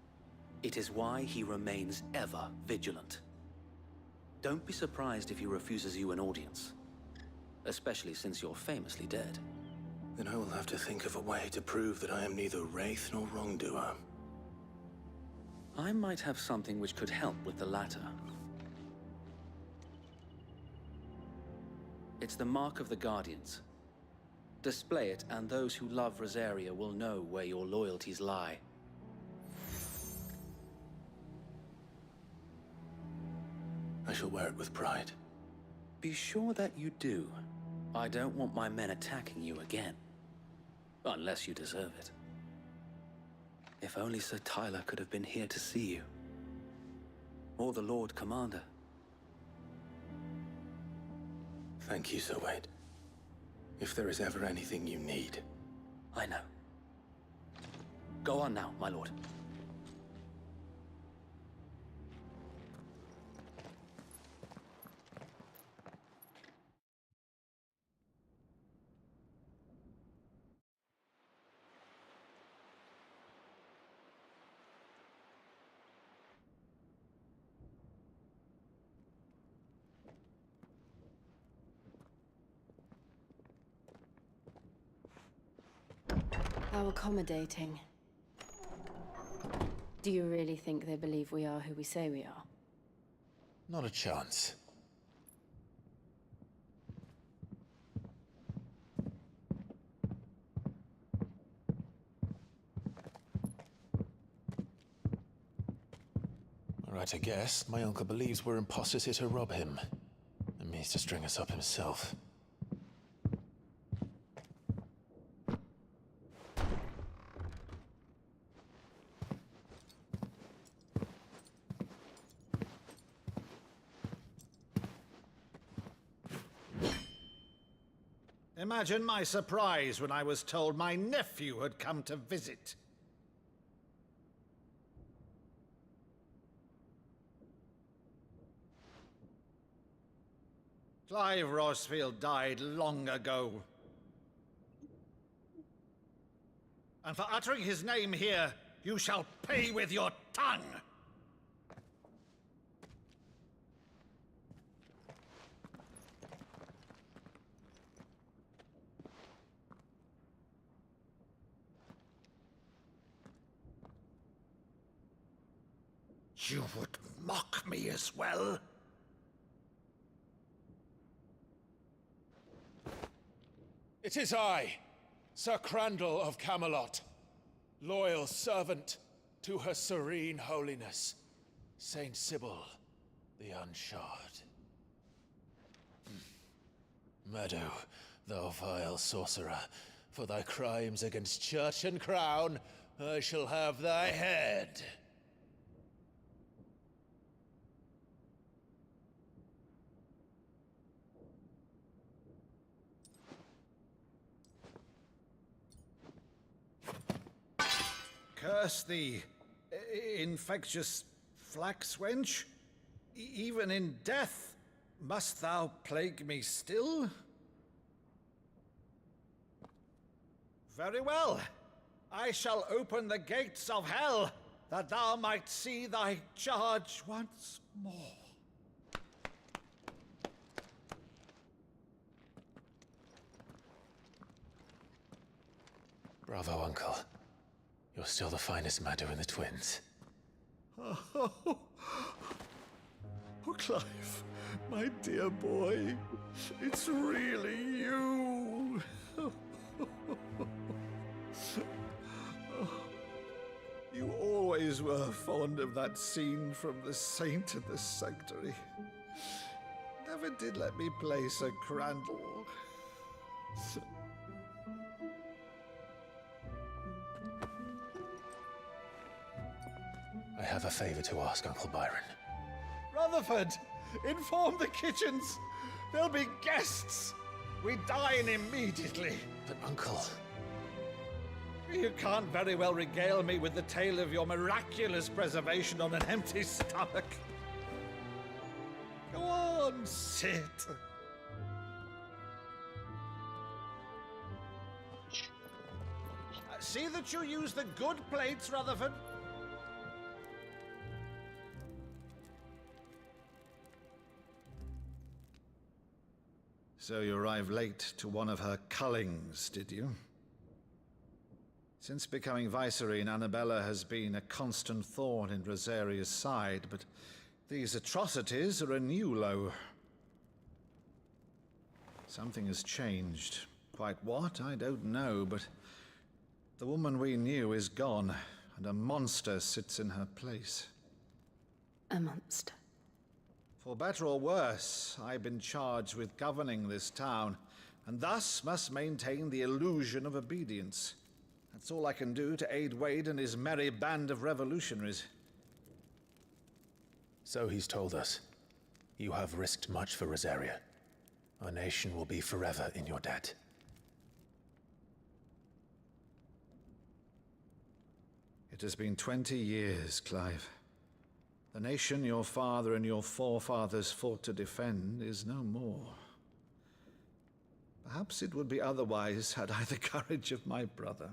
It is why he remains ever vigilant. Don't be surprised if he refuses you an audience, especially since you're famously dead. Then I will have to think of a way to prove that I am neither wraith nor wrongdoer. I might have something which could help with the latter. It's the mark of the Guardians. Display it, and those who love Rosaria will know where your loyalties lie. I shall wear it with pride. Be sure that you do. I don't want my men attacking you again. Unless you deserve it. If only Sir Tyler could have been here to see you. Or the Lord Commander. Thank you, Sir Wade. If there is ever anything you need. I know. Go on now, my lord. How accommodating. Do you really think they believe we are who we say we are? Not a chance. All right, I guess. My uncle believes we're imposters here to rob him. And means to string us up himself. Imagine my surprise when I was told my nephew had come to visit. Clive Rosfield died long ago. And for uttering his name here, you shall pay with your tongue! You would mock me as well? It is I, Sir Crandall of Camelot, loyal servant to Her Serene Holiness, Saint Sybil the Unshod. Meadow, thou vile sorcerer, for thy crimes against church and crown, I shall have thy head. Curse thee, infectious flax wench. Even in death, must thou plague me still? Very well. I shall open the gates of hell, that thou might see thy charge once more. Bravo, Uncle. You're still the finest Maddo in the twins. Oh, Clive, my dear boy, it's really you. You always were fond of that scene from The Saint and the Sanctuary. Never did let me play Sir Crandall. I have a favor to ask, Uncle Byron. Rutherford, inform the kitchens. There'll be guests. We dine immediately. But, Uncle... You can't very well regale me with the tale of your miraculous preservation on an empty stomach. Go on, sit. See that you use the good plates, Rutherford. So you arrived late to one of her cullings, did you? Since becoming Vicereine, Annabella has been a constant thorn in Rosaria's side, but these atrocities are a new low. Something has changed. Quite what, I don't know, but the woman we knew is gone, and a monster sits in her place. A monster. For better or worse, I've been charged with governing this town, and thus must maintain the illusion of obedience. That's all I can do to aid Wade and his merry band of revolutionaries. So he's told us. You have risked much for Rosaria. Our nation will be forever in your debt. It has been 20 years, Clive. The nation your father and your forefathers fought to defend is no more. Perhaps it would be otherwise had I the courage of my brother.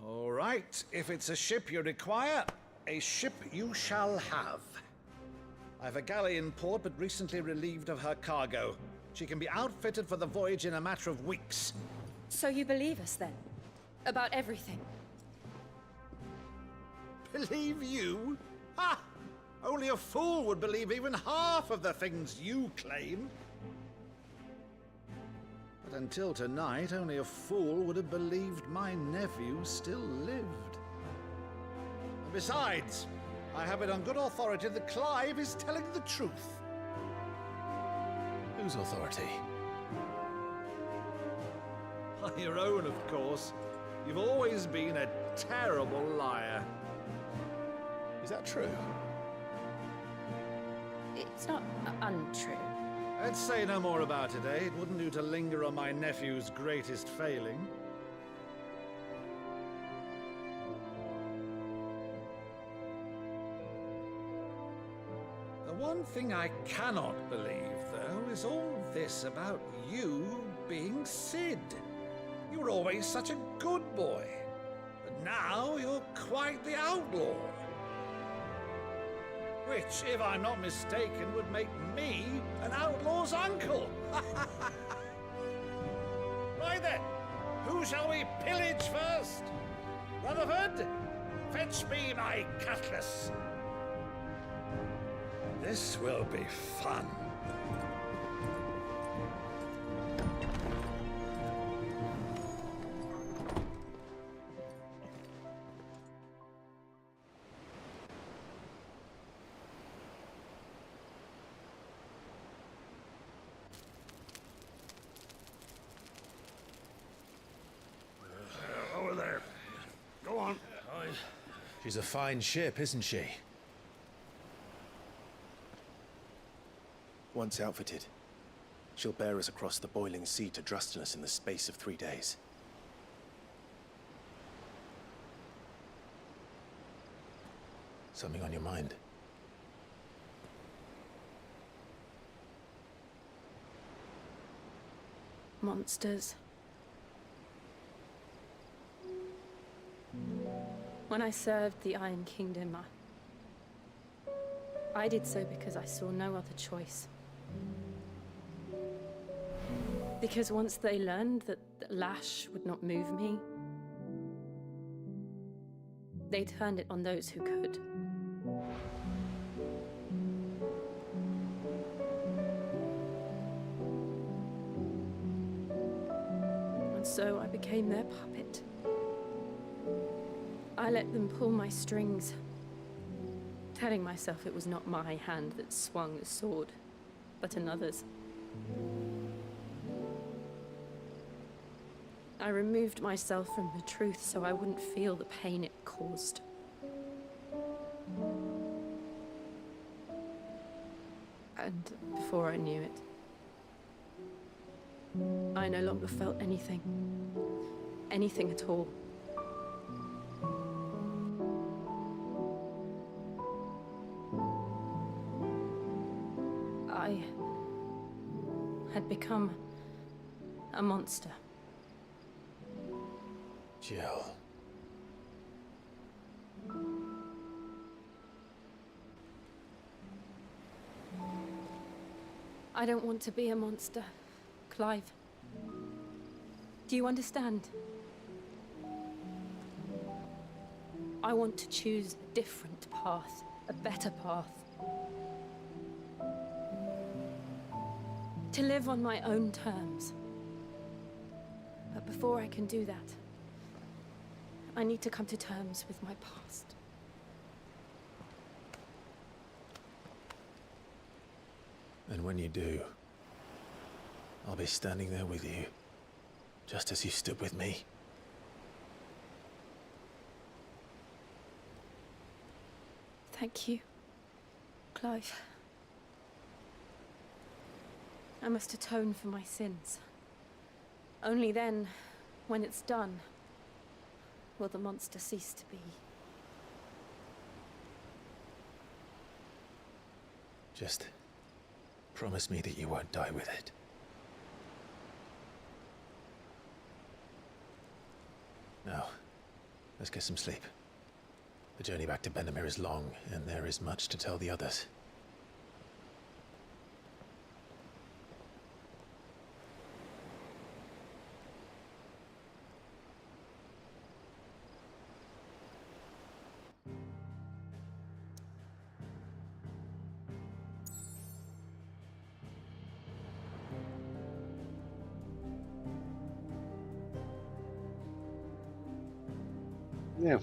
All right, if it's a ship you require, a ship you shall have. I've a galley in port, but recently relieved of her cargo. She can be outfitted for the voyage in a matter of weeks. So you believe us then? About everything? Believe you? Ha! Only a fool would believe even half of the things you claim. But until tonight, only a fool would have believed my nephew still lived. And besides, I have it on good authority that Clive is telling the truth. Whose authority? By your own, of course. You've always been a terrible liar. Is that true? It's not untrue. Let's say no more about it, eh? It wouldn't do to linger on my nephew's greatest failing. The one thing I cannot believe, though, is all this about you being Sid. You were always such a good boy, but now you're quite the outlaw. Which, if I'm not mistaken, would make me an outlaw's uncle. Right then, who shall we pillage first? Rutherford, fetch me my cutlass. This will be fun. Over there. Go on. She's a fine ship, isn't she? Once outfitted, she'll bear us across the boiling sea to Drustinus in the space of 3 days. Something on your mind? Monsters. When I served the Iron Kingdom, I did so because I saw no other choice. Because once they learned that the lash would not move me, they turned it on those who could. And so I became their puppet. I let them pull my strings, telling myself it was not my hand that swung the sword, but another's. I removed myself from the truth so I wouldn't feel the pain it caused. And before I knew it, I no longer felt anything. Anything at all. I had become a monster. Jill. I don't want to be a monster, Clive. Do you understand? I want to choose a different path, a better path. To live on my own terms. But before I can do that, I need to come to terms with my past. And when you do, I'll be standing there with you, just as you stood with me. Thank you, Clive. I must atone for my sins. Only then, when it's done, will the monster cease to be. Just promise me that you won't die with it. Now, let's get some sleep. The journey back to Benamir is long, and there is much to tell the others.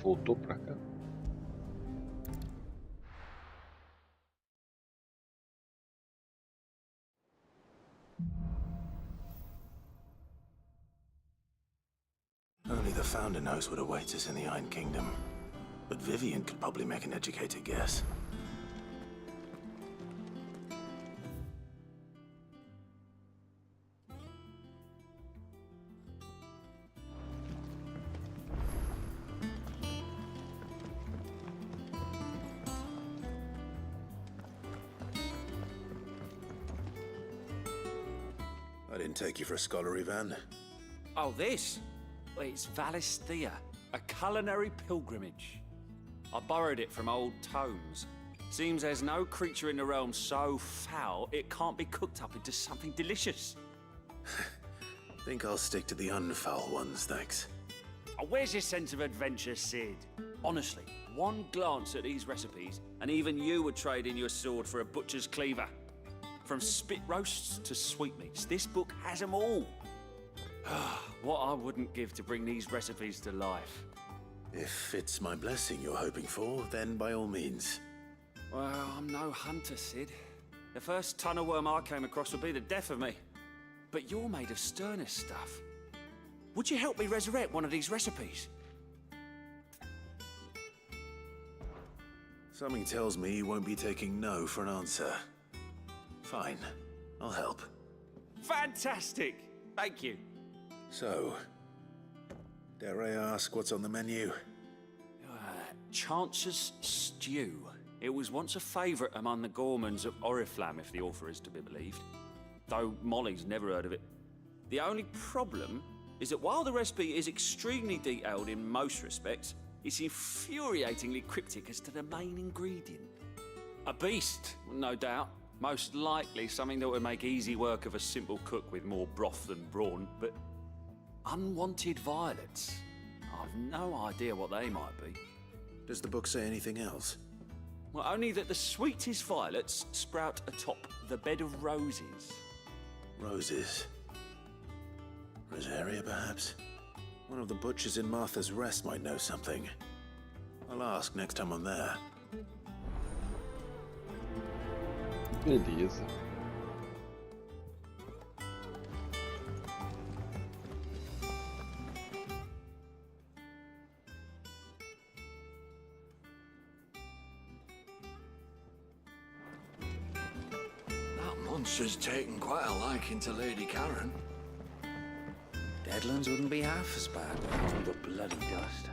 Voltou pra cá. Only the Founder knows what awaits us in the Iron Kingdom. But Vivian could probably make an educated guess. I didn't take you for a scholar, Ivan. Oh, this? Well, it's Valisthea, a culinary pilgrimage. I borrowed it from old tomes. Seems there's no creature in the realm so foul it can't be cooked up into something delicious. Think I'll stick to the unfoul ones, thanks. Oh, where's your sense of adventure, Sid? Honestly, one glance at these recipes, and even you would trade in your sword for a butcher's cleaver. From spit roasts to sweetmeats, this book has them all. What I wouldn't give to bring these recipes to life. If it's my blessing you're hoping for, then by all means. Well, I'm no hunter, Sid. The first tunnel worm I came across would be the death of me. But you're made of sterner stuff. Would you help me resurrect one of these recipes? Something tells me you won't be taking no for an answer. Fine, I'll help. Fantastic! Thank you. So, dare I ask what's on the menu? Chance's Stew. It was once a favourite among the gourmands of Oriflamme, if the author is to be believed. Though Molly's never heard of it. The only problem is that while the recipe is extremely detailed in most respects, it's infuriatingly cryptic as to the main ingredient. A beast, no doubt. Most likely something that would make easy work of a simple cook with more broth than brawn, but unwanted violets. I've no idea what they might be. Does the book say anything else? Well, only that the sweetest violets sprout atop the bed of roses. Roses. Rosaria, perhaps? One of the butchers in Martha's Rest might know something. I'll ask next time I'm there. Beleza. That monster's taken quite a liking to Lady Karen. Deadlands wouldn't be half as bad without all the bloody dust.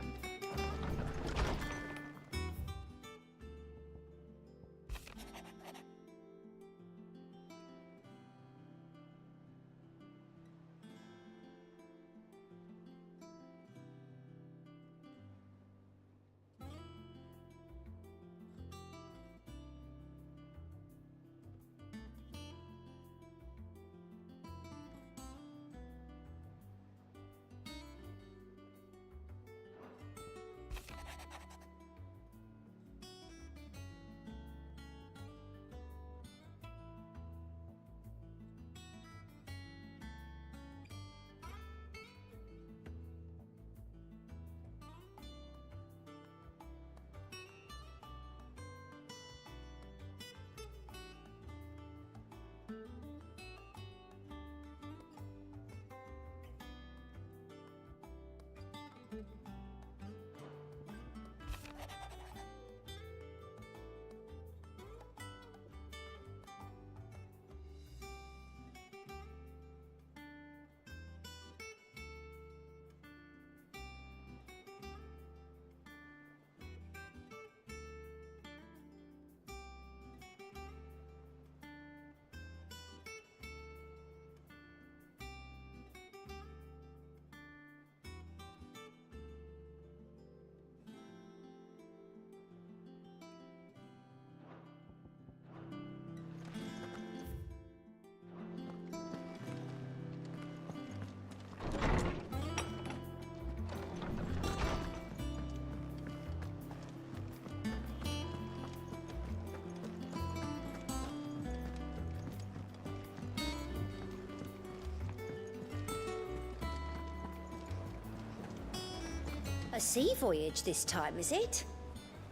A sea voyage this time, is it?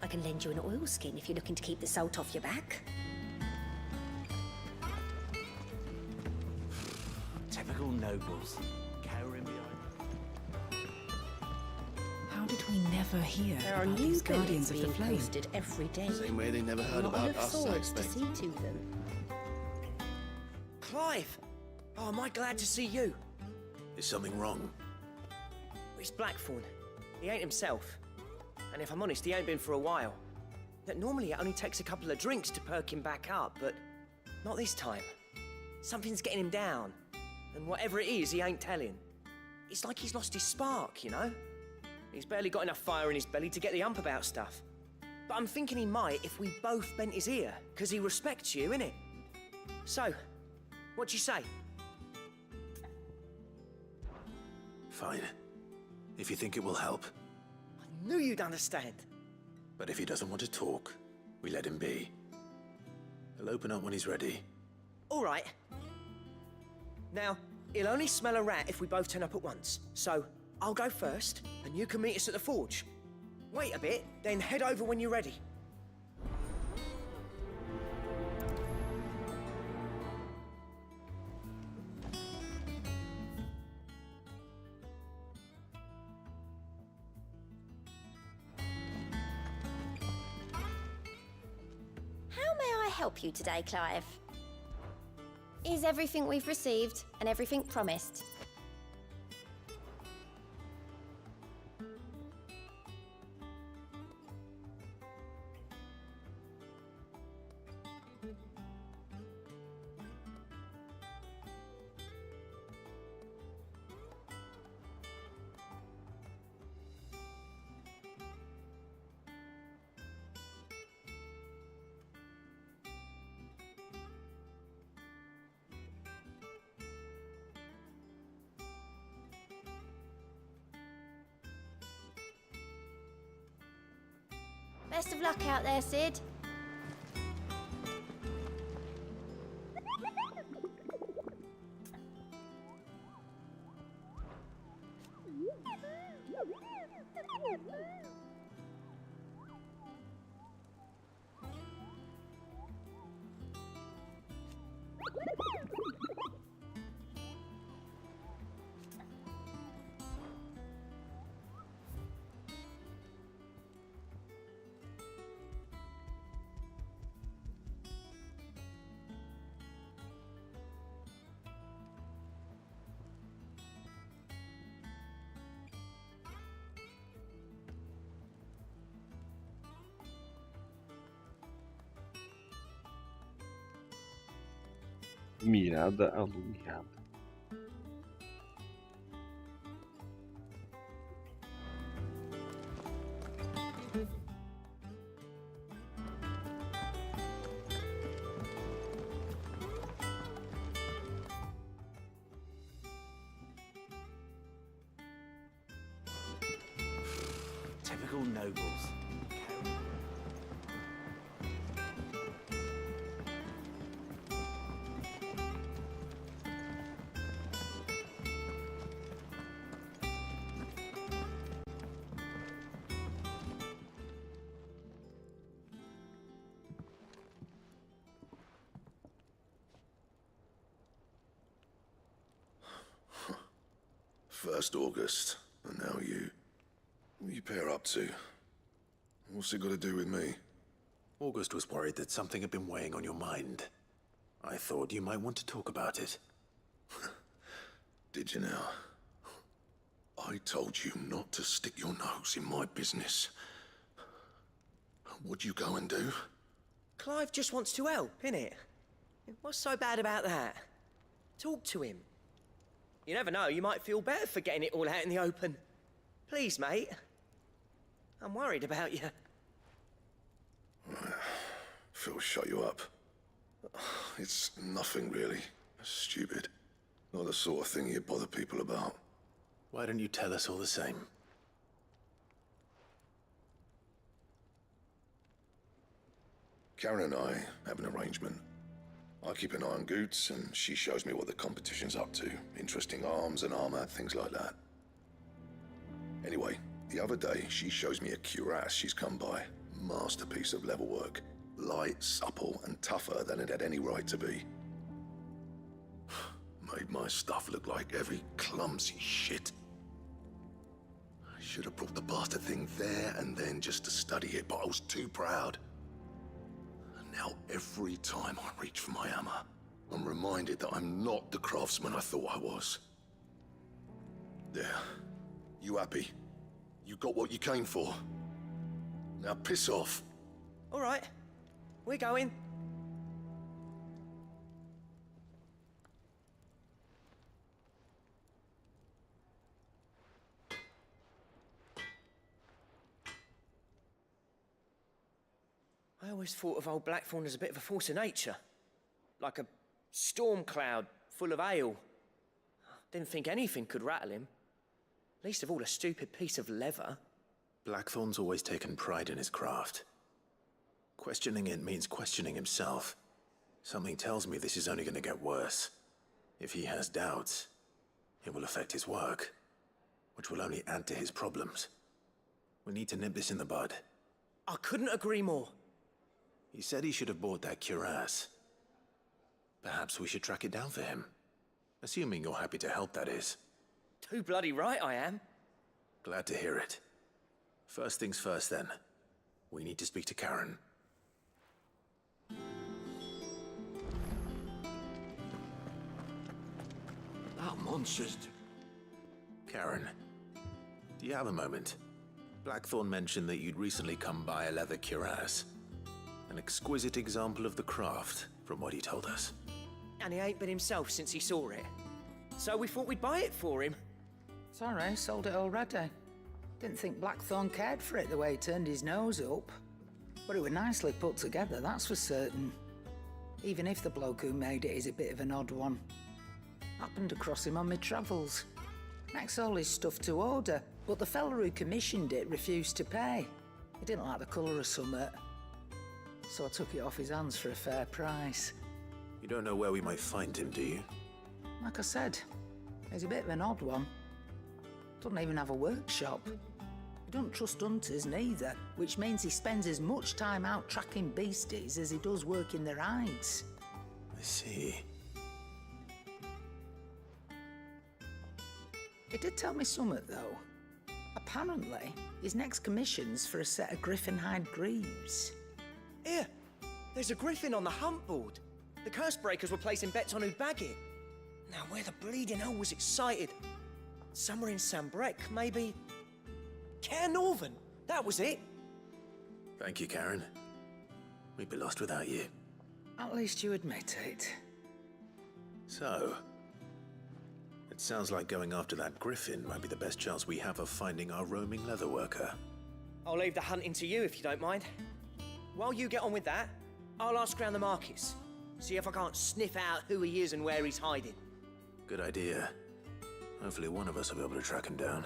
I can lend you an oilskin if you're looking to keep the salt off your back. Typical nobles. Cowering behind. How did we never hear There are about new these guardians guardians of the being flame? posted every day. Same way they never heard Not about enough us, I swords to expect. see to them. Clive! Oh, am I glad to see you? Is something wrong? It's Blackthorn. He ain't himself. And if I'm honest, he ain't been for a while. That normally it only takes a couple of drinks to perk him back up, but not this time. Something's getting him down. And whatever it is, he ain't telling. It's like he's lost his spark, you know? He's barely got enough fire in his belly to get the ump about stuff. But I'm thinking he might if we both bent his ear, because he respects you, innit? So, what do you say? Fine. If you think it will help. I knew you'd understand. But if he doesn't want to talk, we let him be. He'll open up when he's ready. All right. Now, he'll only smell a rat if we both turn up at once. So, I'll go first, and you can meet us at the forge. Wait a bit, then head over when you're ready. How may I help you today, Clive? Is everything we've received and everything promised? Best of luck out there, Sid. Mirada alumiada. Typical nobles. First August, and now you. What are you pair up to? What's it got to do with me? August was worried that something had been weighing on your mind. I thought you might want to talk about it. Did you now? I told you not to stick your nose in my business. What'd you go and do? Clive just wants to help, innit? What's so bad about that? Talk to him. You never know, you might feel better for getting it all out in the open. Please, mate. I'm worried about you. Phil shut you up. It's nothing really. Stupid. Not the sort of thing you bother people about. Why don't you tell us all the same? Karen and I have an arrangement. I keep an eye on Goots, and she shows me what the competition's up to. Interesting arms and armor, things like that. Anyway, the other day, she shows me a cuirass she's come by. Masterpiece of level work. Light, supple, and tougher than it had any right to be. Made my stuff look like every clumsy shit. I should have brought the bastard thing there and then just to study it, but I was too proud. And now every time I reach for my hammer, I'm reminded that I'm not the craftsman I thought I was. There. You happy? You got what you came for. Now piss off. All right. We're going. I always thought of old Blackthorn as a bit of a force of nature. Like a storm cloud full of hail. Didn't think anything could rattle him. Least of all a stupid piece of leather. Blackthorn's always taken pride in his craft. Questioning it means questioning himself. Something tells me this is only going to get worse. If he has doubts, it will affect his work, which will only add to his problems. We need to nip this in the bud. I couldn't agree more. He said he should have bought that cuirass. Perhaps we should track it down for him. Assuming you're happy to help, that is. Too bloody right I am. Glad to hear it. First things first, then. We need to speak to Karen. That monster's... Karen, do you have a moment? Blackthorn mentioned that you'd recently come by a leather cuirass. An exquisite example of the craft, from what he told us. And he ain't been himself since he saw it. So we thought we'd buy it for him. Sorry, sold it already. Didn't think Blackthorn cared for it the way he turned his nose up. But it was nicely put together, that's for certain. Even if the bloke who made it is a bit of an odd one. Happened across him on my travels. Next all his stuff to order, but the fella who commissioned it refused to pay. He didn't like the colour of summit. So I took it off his hands for a fair price. You don't know where we might find him, do you? Like I said, he's a bit of an odd one. Doesn't even have a workshop. He doesn't trust hunters neither, which means he spends as much time out tracking beasties as he does working their hides. I see. He did tell me something, though. Apparently, his next commission's for a set of griffin hide greaves. Here, there's a griffin on the hunt board. The curse breakers were placing bets on who'd bag it. Now, where the bleeding hell was excited? Somewhere in Sambrec, maybe... Care Northern, that was it. Thank you, Karen. We'd be lost without you. At least you admit it. So, it sounds like going after that griffin might be the best chance we have of finding our roaming leatherworker. I'll leave the hunting to you if you don't mind. While you get on with that, I'll ask around the markets. See if I can't sniff out who he is and where he's hiding. Good idea. Hopefully one of us will be able to track him down.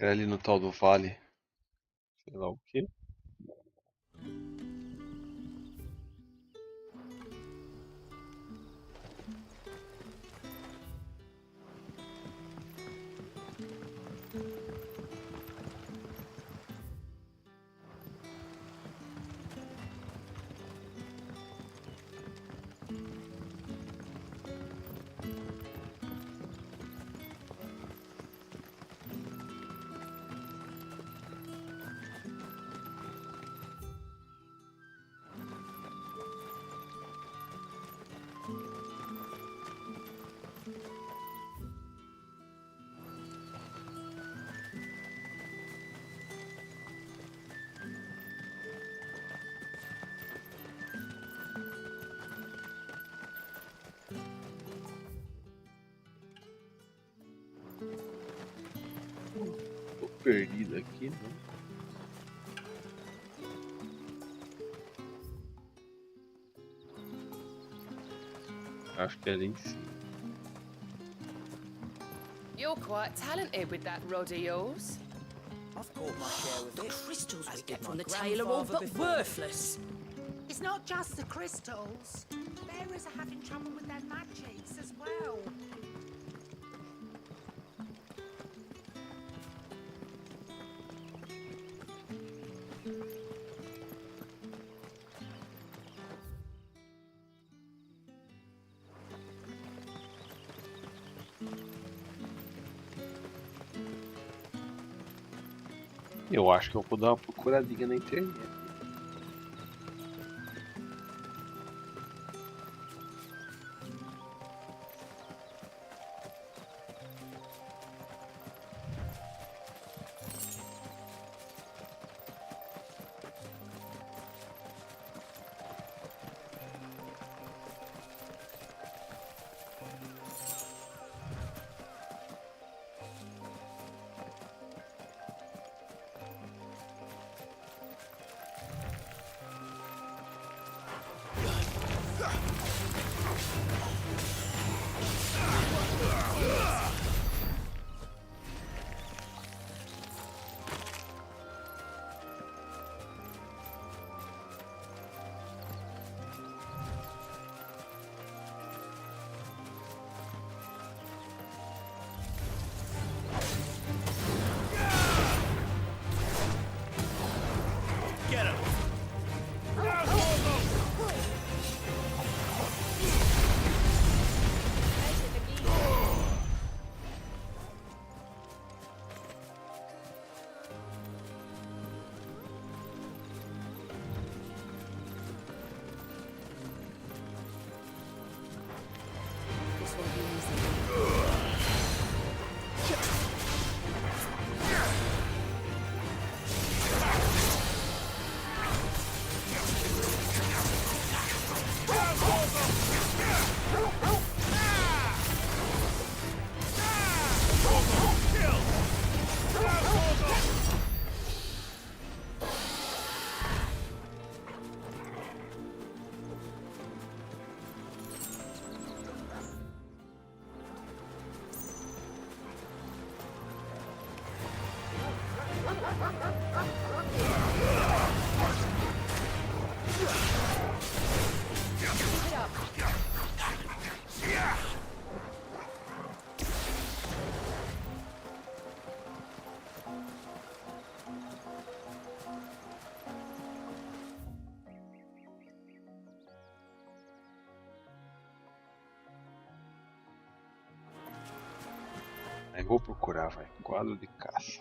Era ali no tal do vale. Sei lá o quê. perdido aqui, não? Acho que é ali em cima. You're quite talented with that rod of yours. I've caught my share with The it. crystals we as get did from my the tailor are all grandfather but before. worthless. It's not just the crystals. Bearers are having trouble with their magics as well. Eu acho que eu vou dar uma procuradinha na internet. Get him! This won't be easy. Aí vou procurar, vai. Quadro de caça.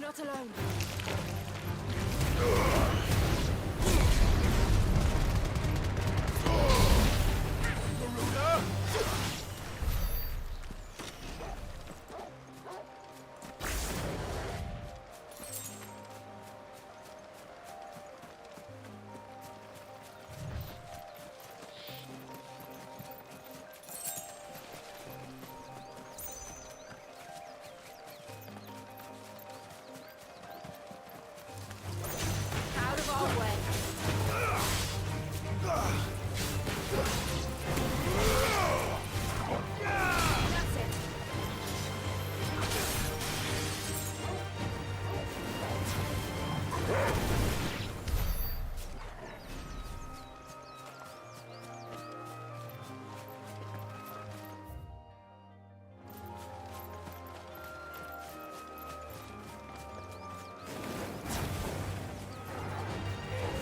You're not alone. Out of our way. That's it.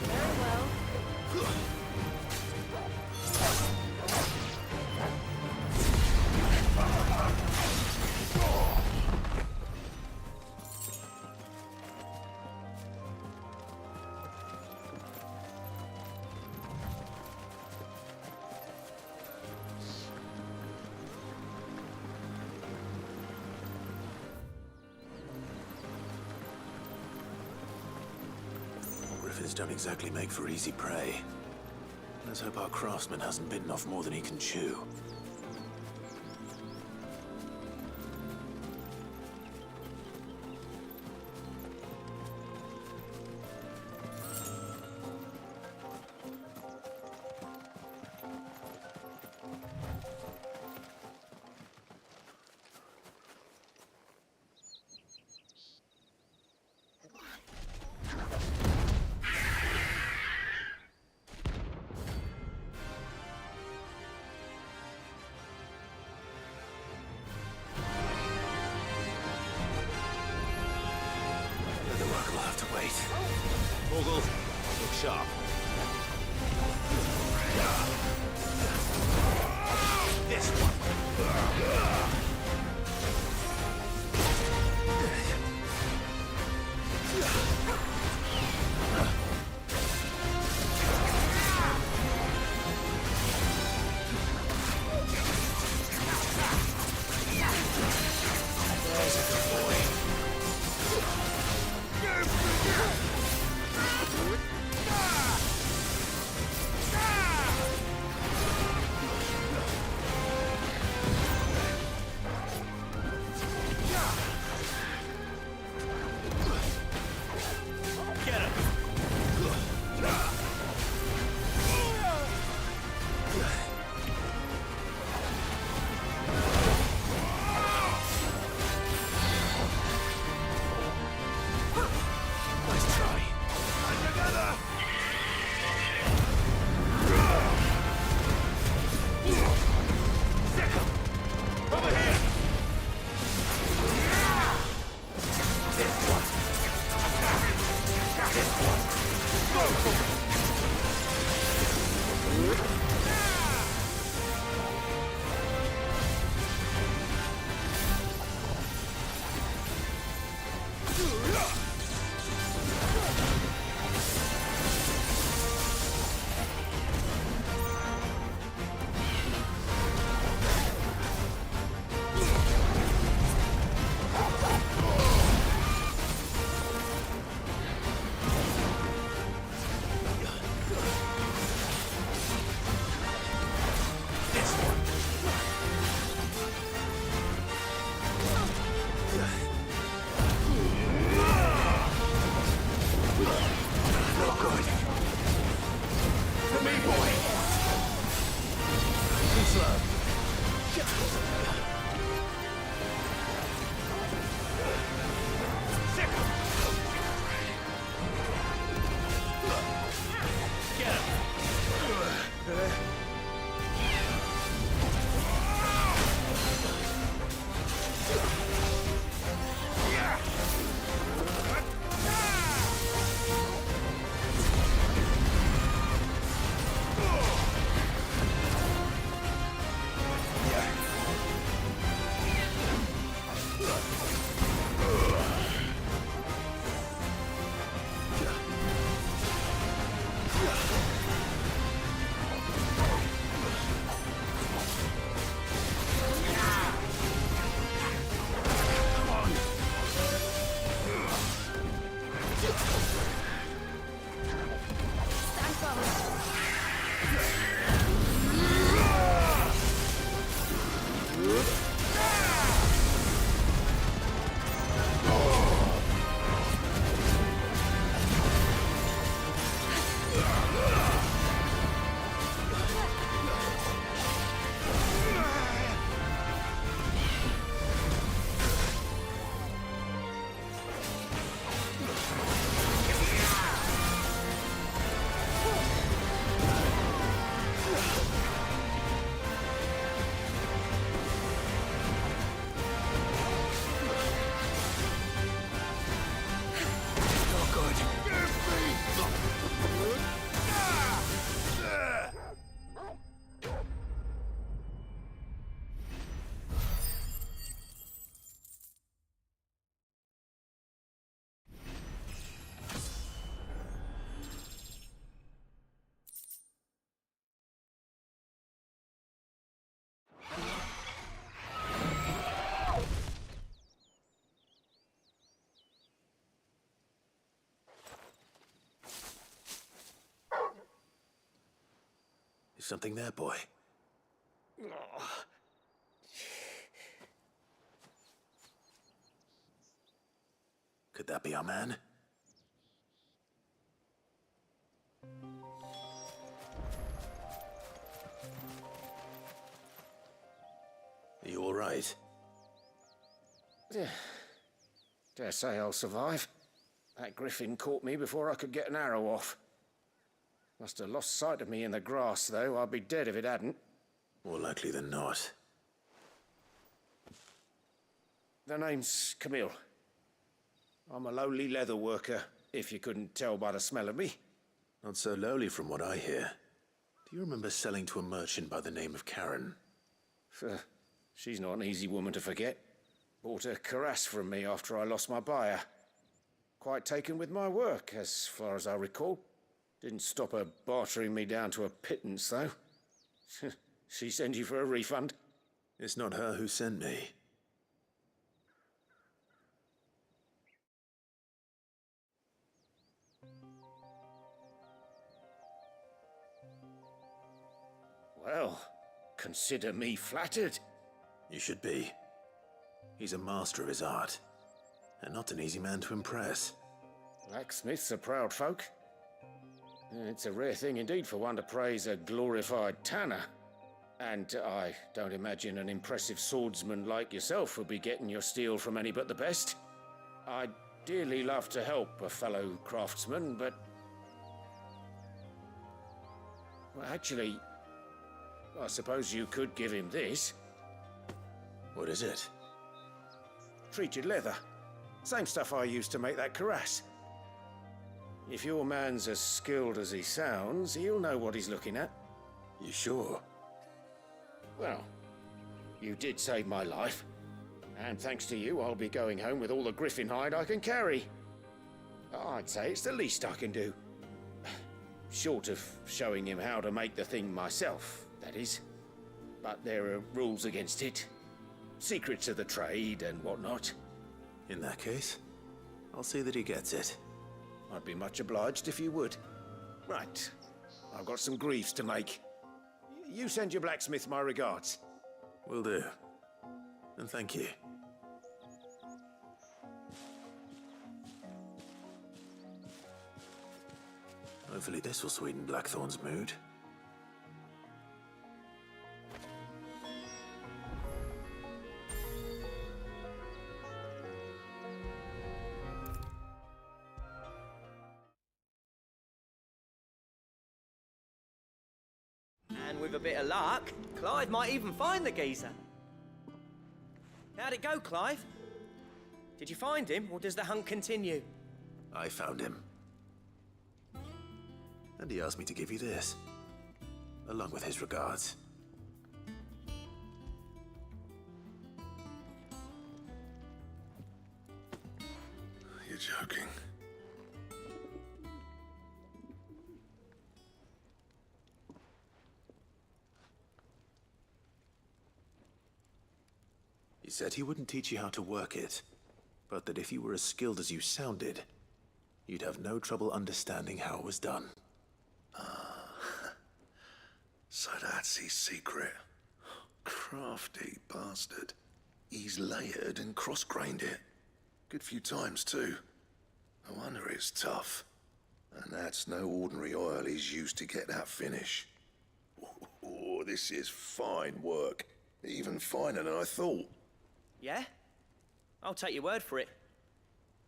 Very well. Griffins don't exactly make for easy prey. Let's hope our craftsman hasn't bitten off more than he can chew. The work will have to wait. Vogel, look sharp. This one. There's a good boy. Get him! Something there, boy? Could that be our man? Are you all right? Dare say I'll survive. That griffin caught me before I could get an arrow off. Must have lost sight of me in the grass, though. I'd be dead if it hadn't. More likely than not. The name's Camille. I'm a lowly leather worker, if you couldn't tell by the smell of me. Not so lowly from what I hear. Do you remember selling to a merchant by the name of Karen? She's not an easy woman to forget. Bought a cuirass from me after I lost my buyer. Quite taken with my work, as far as I recall. Didn't stop her bartering me down to a pittance, though. She send you for a refund? It's not her who sent me. Well, consider me flattered. You should be. He's a master of his art, and not an easy man to impress. Blacksmiths are proud folk. It's a rare thing indeed for one to praise a glorified tanner. And I don't imagine an impressive swordsman like yourself would be getting your steel from any but the best. I'd dearly love to help a fellow craftsman, but... Well, actually, I suppose you could give him this. What is it? Treated leather. Same stuff I used to make that cuirass. If your man's as skilled as he sounds, he'll know what he's looking at. You sure? Well, you did save my life. And thanks to you, I'll be going home with all the griffin hide I can carry. I'd say it's the least I can do. Short of showing him how to make the thing myself, that is. But there are rules against it. Secrets of the trade and whatnot. In that case, I'll see that he gets it. I'd be much obliged if you would. Right. I've got some greaves to make. You send your blacksmith my regards. Will do. And thank you. Hopefully this will sweeten Blackthorn's mood. And with a bit of luck, Clive might even find the geezer. How'd it go, Clive? Did you find him, or does the hunt continue? I found him. And he asked me to give you this, along with his regards. You're joking. He said he wouldn't teach you how to work it, but that if you were as skilled as you sounded, you'd have no trouble understanding how it was done. So that's his secret. Crafty bastard. He's layered and cross-grained it. Good few times, too. No wonder it's tough. And that's no ordinary oil he's used to get that finish. Oh, this is fine work. Even finer than I thought. Yeah? I'll take your word for it.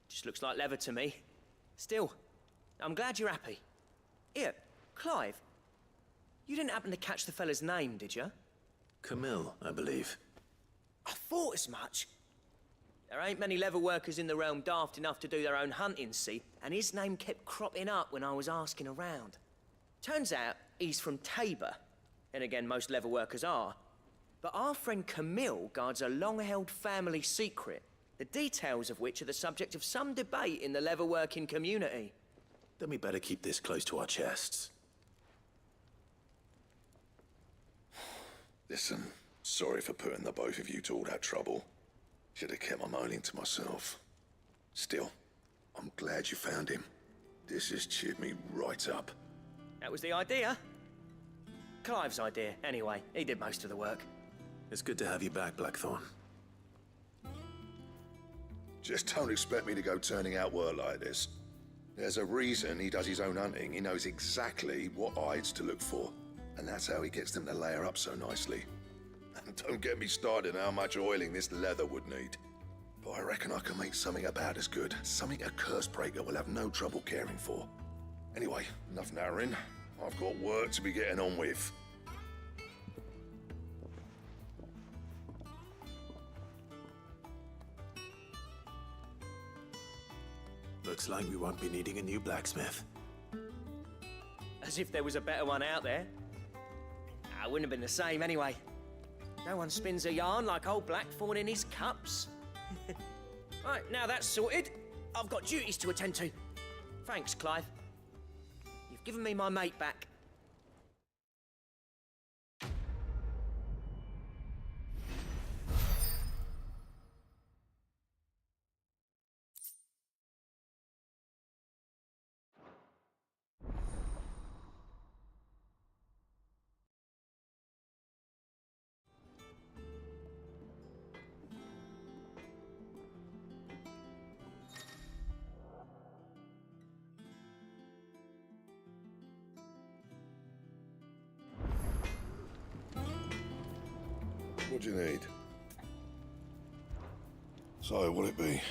Just looks like leather to me. Still, I'm glad you're happy. Here, Clive. You didn't happen to catch the fella's name, did you? Camille, I believe. I thought as much. There ain't many leather workers in the realm daft enough to do their own hunting, see? And his name kept cropping up when I was asking around. Turns out he's from Tabor. And again, most leather workers are. But our friend Camille guards a long-held family secret, the details of which are the subject of some debate in the leather-working community. Then we better keep this close to our chests. Listen, sorry for putting the both of you to all that trouble. Should have kept my moaning to myself. Still, I'm glad you found him. This has cheered me right up. That was the idea. Clive's idea, anyway. He did most of the work. It's good to have you back, Blackthorn. Just don't expect me to go turning out work like this. There's a reason he does his own hunting. He knows exactly what hides to look for. And that's how he gets them to layer up so nicely. And don't get me started on how much oiling this leather would need. But I reckon I can make something about as good. Something a Cursebreaker will have no trouble caring for. Anyway, enough narrowing. I've got work to be getting on with. Looks like we won't be needing a new blacksmith. As if there was a better one out there. I wouldn't have been the same anyway. No one spins a yarn like old Blackthorn in his cups. Right, now that's sorted, I've got duties to attend to. Thanks, Clive. You've given me my mate back. What do you need? So, what'll it be?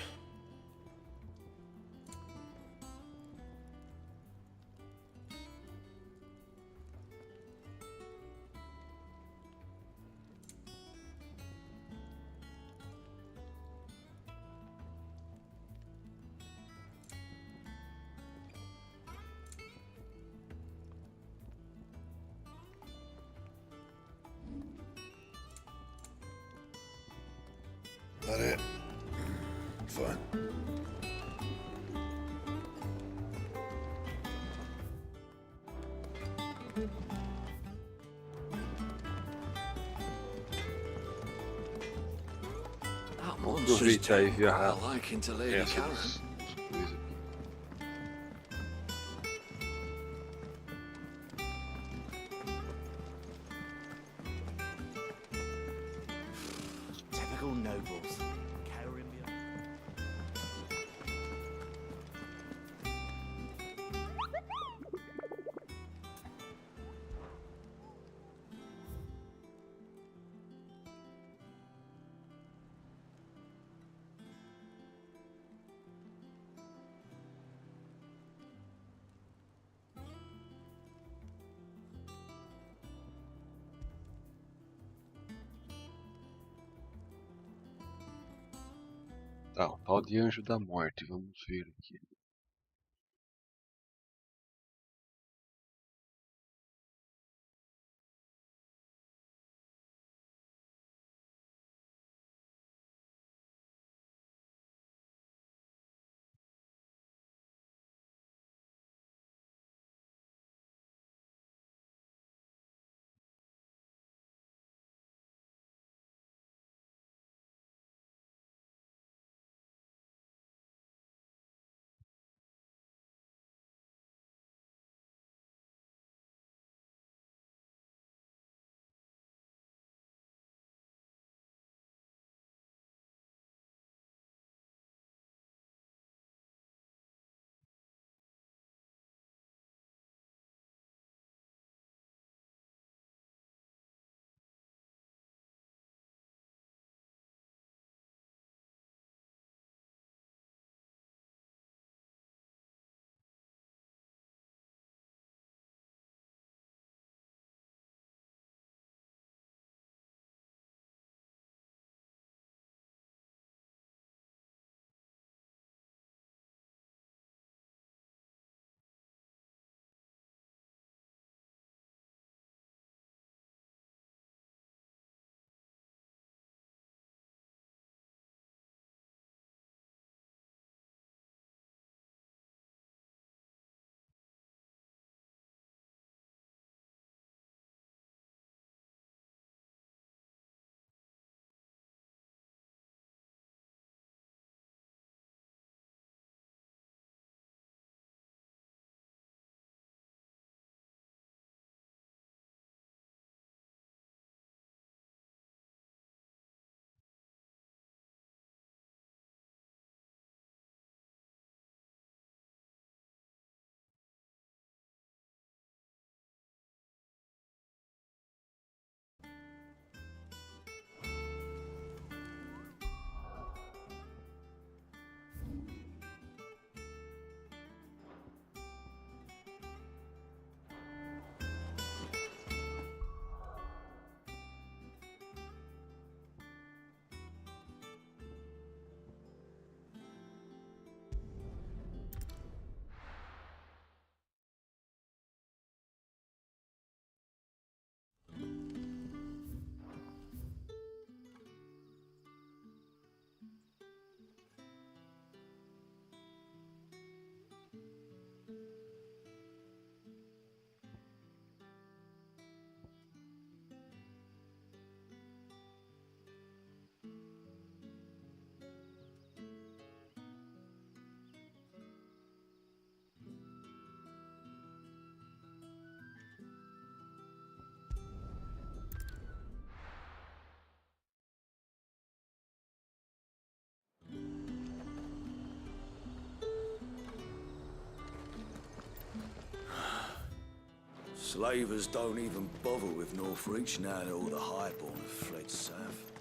That it? Fine. That monster's Aproveita aí, taken viu? quite a liking to Lady Essas Karen. coisas aqui. Typical nobles. Cowering me. Tá, o tal de anjo da morte, vamos ver aqui. Slavers don't even bother with Northreach now that all the highborn have fled south.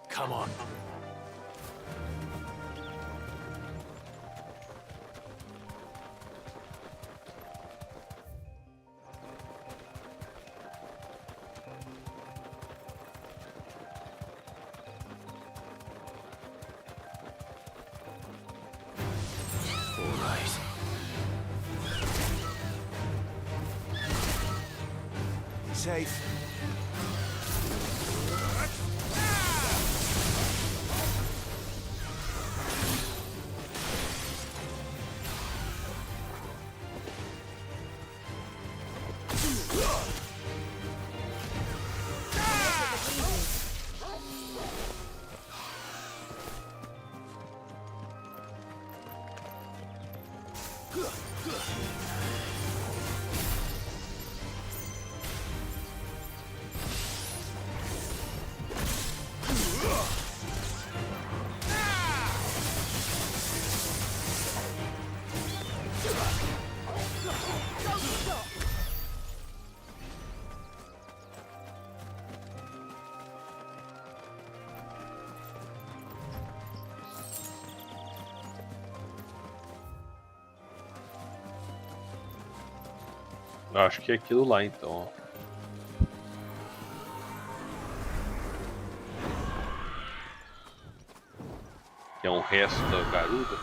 Come on. Safe. Eu acho que é aquilo lá então, ó. Que é um resto da garuda.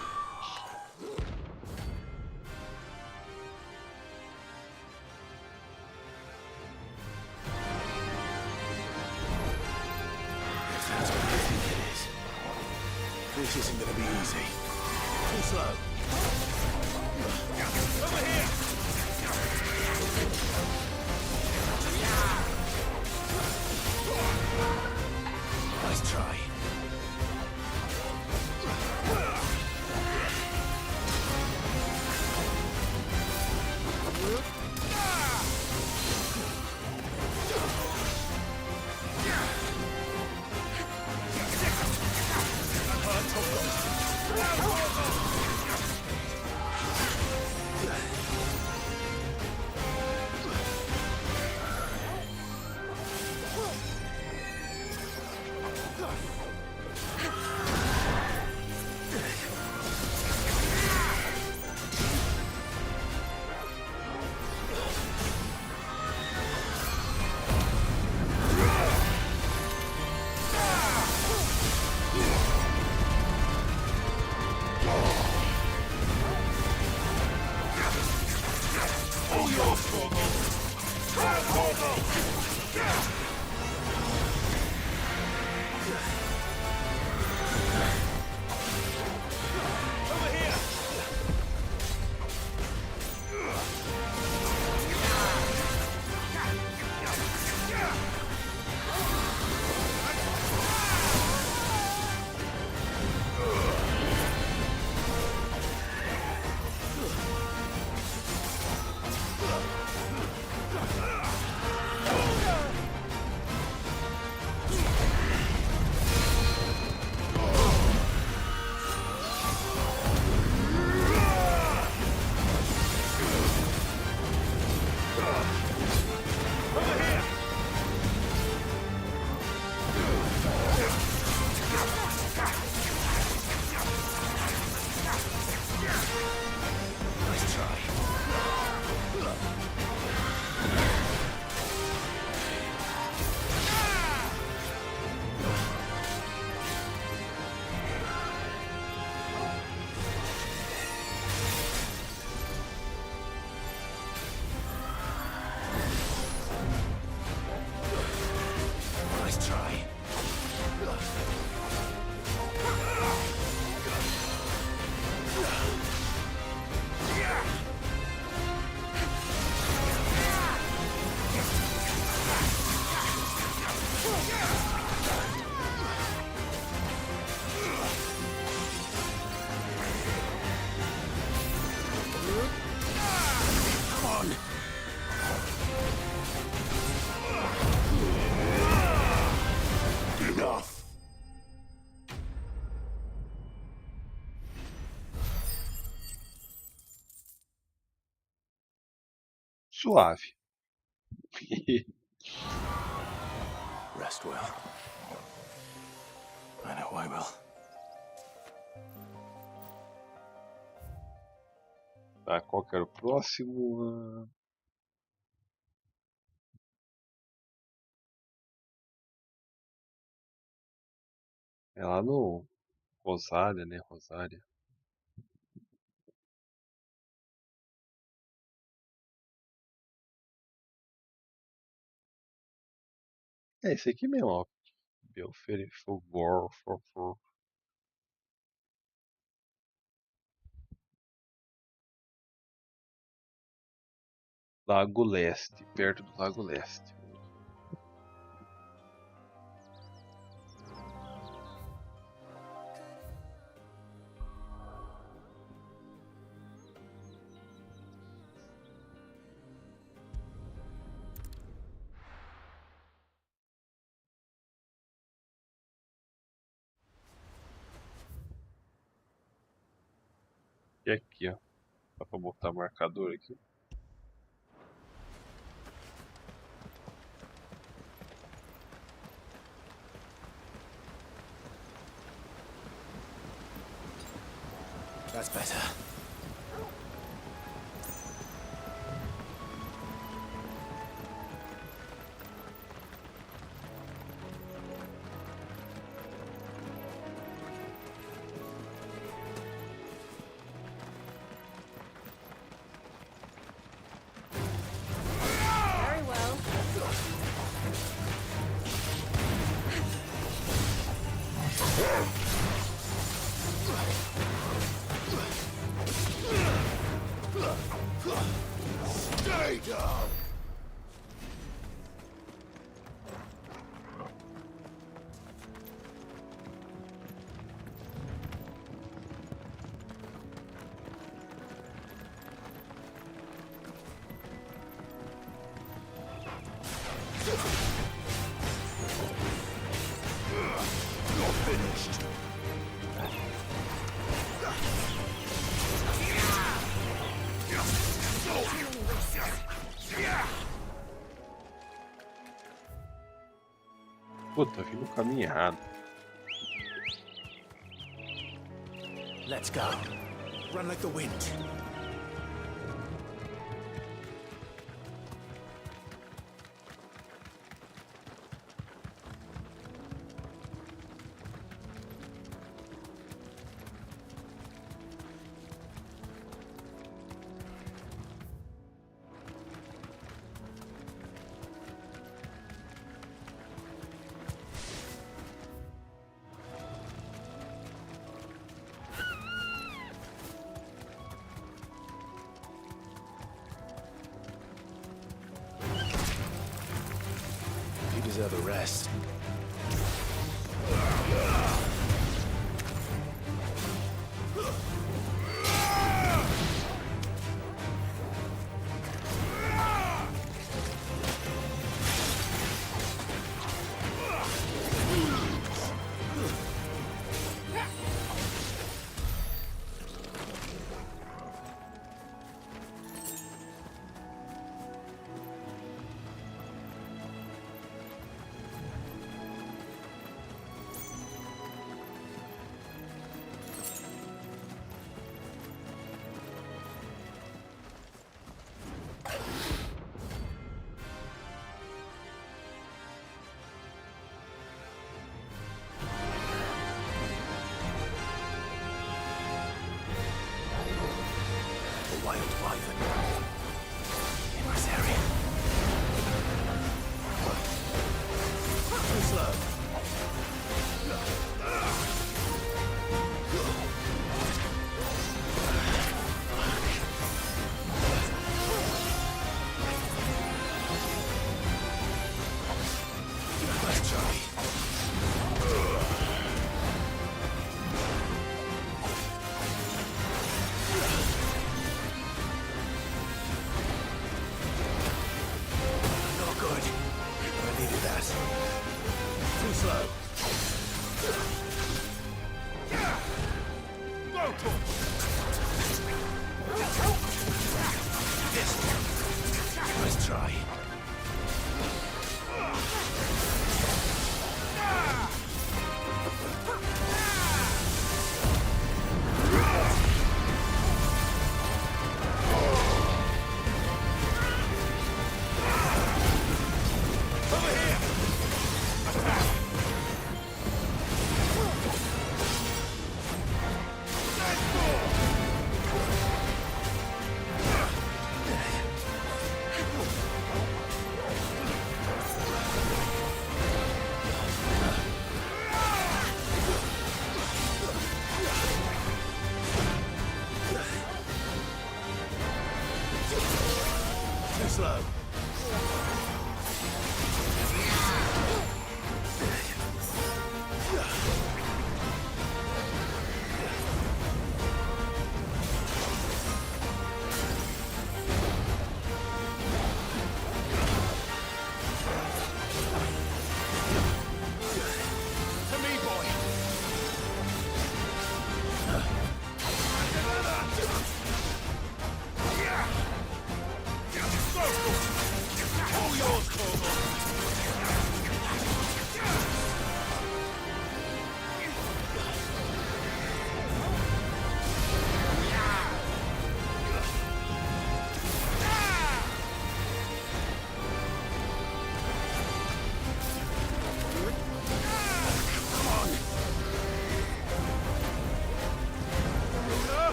This isn't gonna be easy. Too slow. Over here! Nice try. Suave. Rest well. I know I will. Tá, qual que era o próximo? É lá no Rosária, né? Rosária. É esse aqui mesmo, ó. Belfereful War. Lago Leste, perto do Lago Leste. E aqui, ó. Dá pra botar marcador aqui. That's better. Very well. Stay down! You're finished. Puta, vim no caminho errado. Let's go. Run like the wind. You deserve a rest. Wild wyvern in this area. Too slow. Nice, Charlie. Not good. I needed that. Too slow.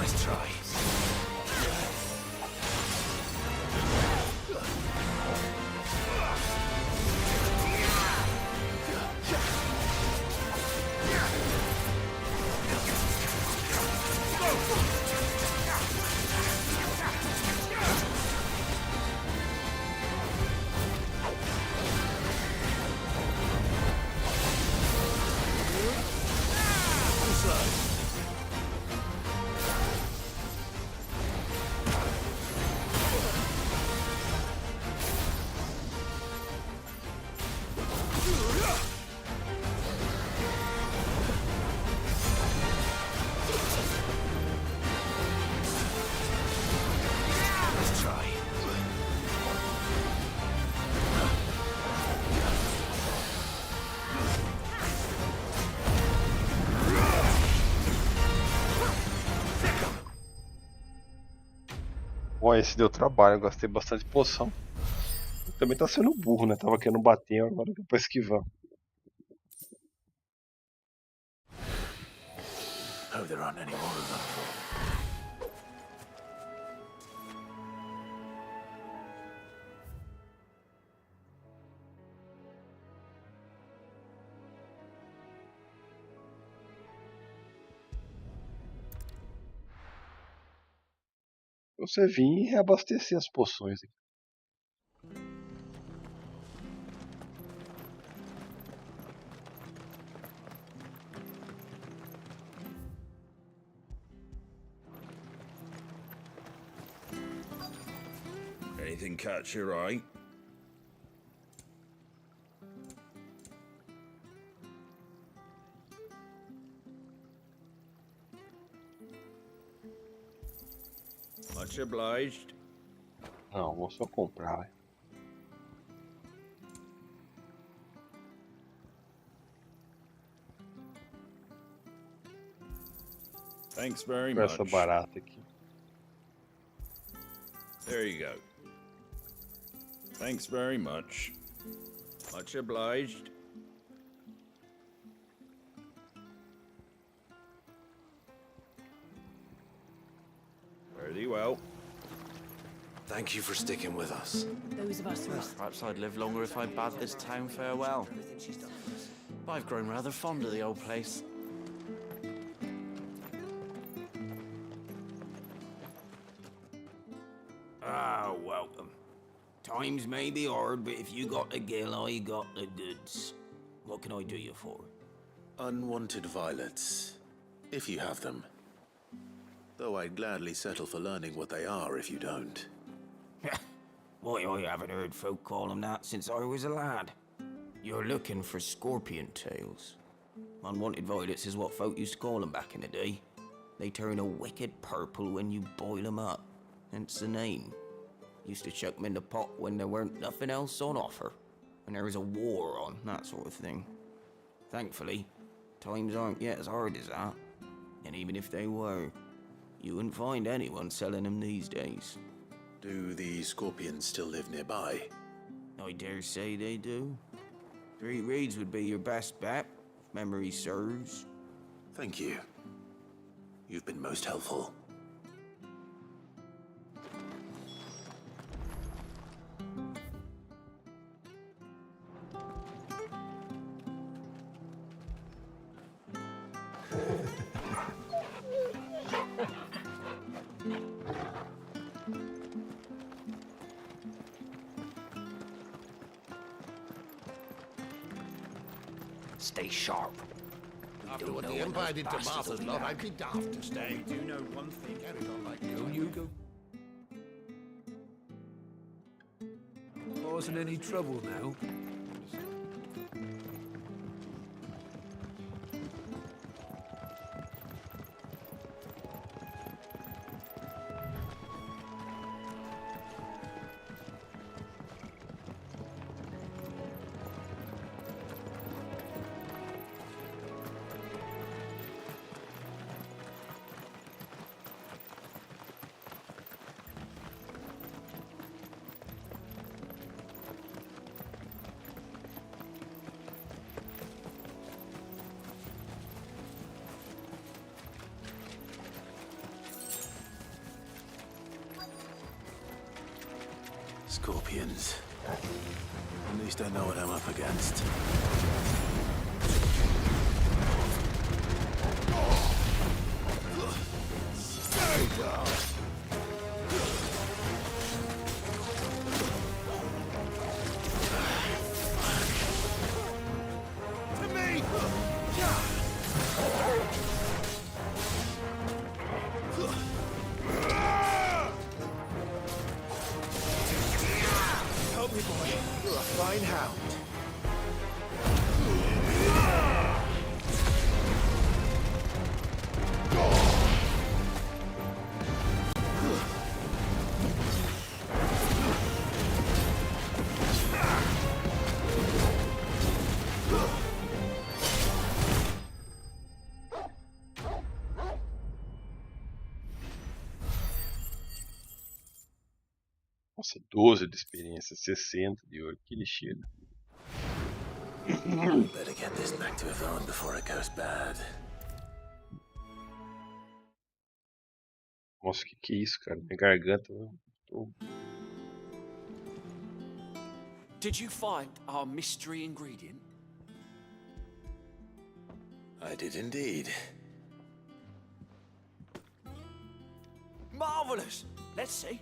Nice try. Ó, esse deu trabalho, eu gastei bastante poção. Também tá sendo burro, né? Tava querendo bater, agora deu pra esquivar. Oh, there aren't any more of them. Você vir e reabastecer as poções aqui. Anything catch your eye? Much obliged. Não, vou só comprar, velho. Thanks very Com much. essa barata aqui. There you go. Thanks very much. Much obliged. Very well. Thank you for sticking with us. Those of us who are Perhaps I'd live longer if I bade this town farewell. I've grown rather fond of the old place. Ah, welcome. Times may be hard, but if you got the gill, I got the goods. What can I do you for? Unwanted violets, if you have them. Though I'd gladly settle for learning what they are if you don't. Why, I haven't heard folk call them that since I was a lad. You're looking for scorpion tails. Unwanted violets is what folk used to call them back in the day. They turn a wicked purple when you boil them up, hence the name. Used to chuck them in the pot when there weren't nothing else on offer, when there was a war on, that sort of thing. Thankfully, times aren't yet as hard as that. And even if they were, you wouldn't find anyone selling them these days. Do the scorpions still live nearby? I dare say they do. 3 reeds would be your best bet, if memory serves. Thank you. You've been most helpful. Stay sharp. After what the Empire did to Martha's lot, I'd be daft to stay. Do you know one thing? Carried on like You go. Causing any trouble now? Scorpions. At least I know what I'm up against. Stay down! To me! Help me, boy. You're a fine hound. Nossa, 12 de experiência, 60 de ouro, que lixeira. Better get this back to Yvonne before it goes bad. Nossa, que é isso, cara? Minha garganta. Tô... Did you find our mystery ingredient? I did indeed. Marvelous! Let's see.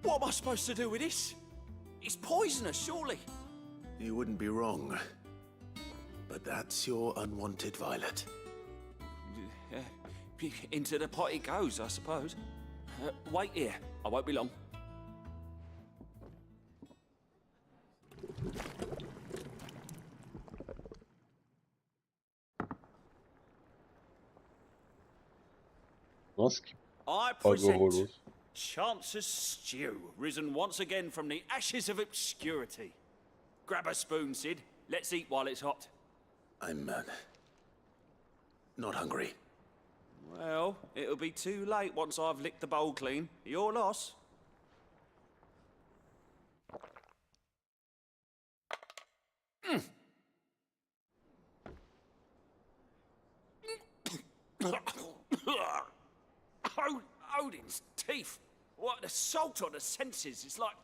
What am I supposed to do with this? It's poisonous, surely. You wouldn't be wrong. But that's your unwanted violet. Into the pot it goes, I suppose. Wait here. I won't be long. Nossa, que I pau present horroroso. Chance's stew, risen once again from the ashes of obscurity. Grab a spoon, Sid. Let's eat while it's hot. I'm not hungry. Well, it'll be too late once I've licked the bowl clean. Your loss. Odin's teeth. What, the salt on the senses is like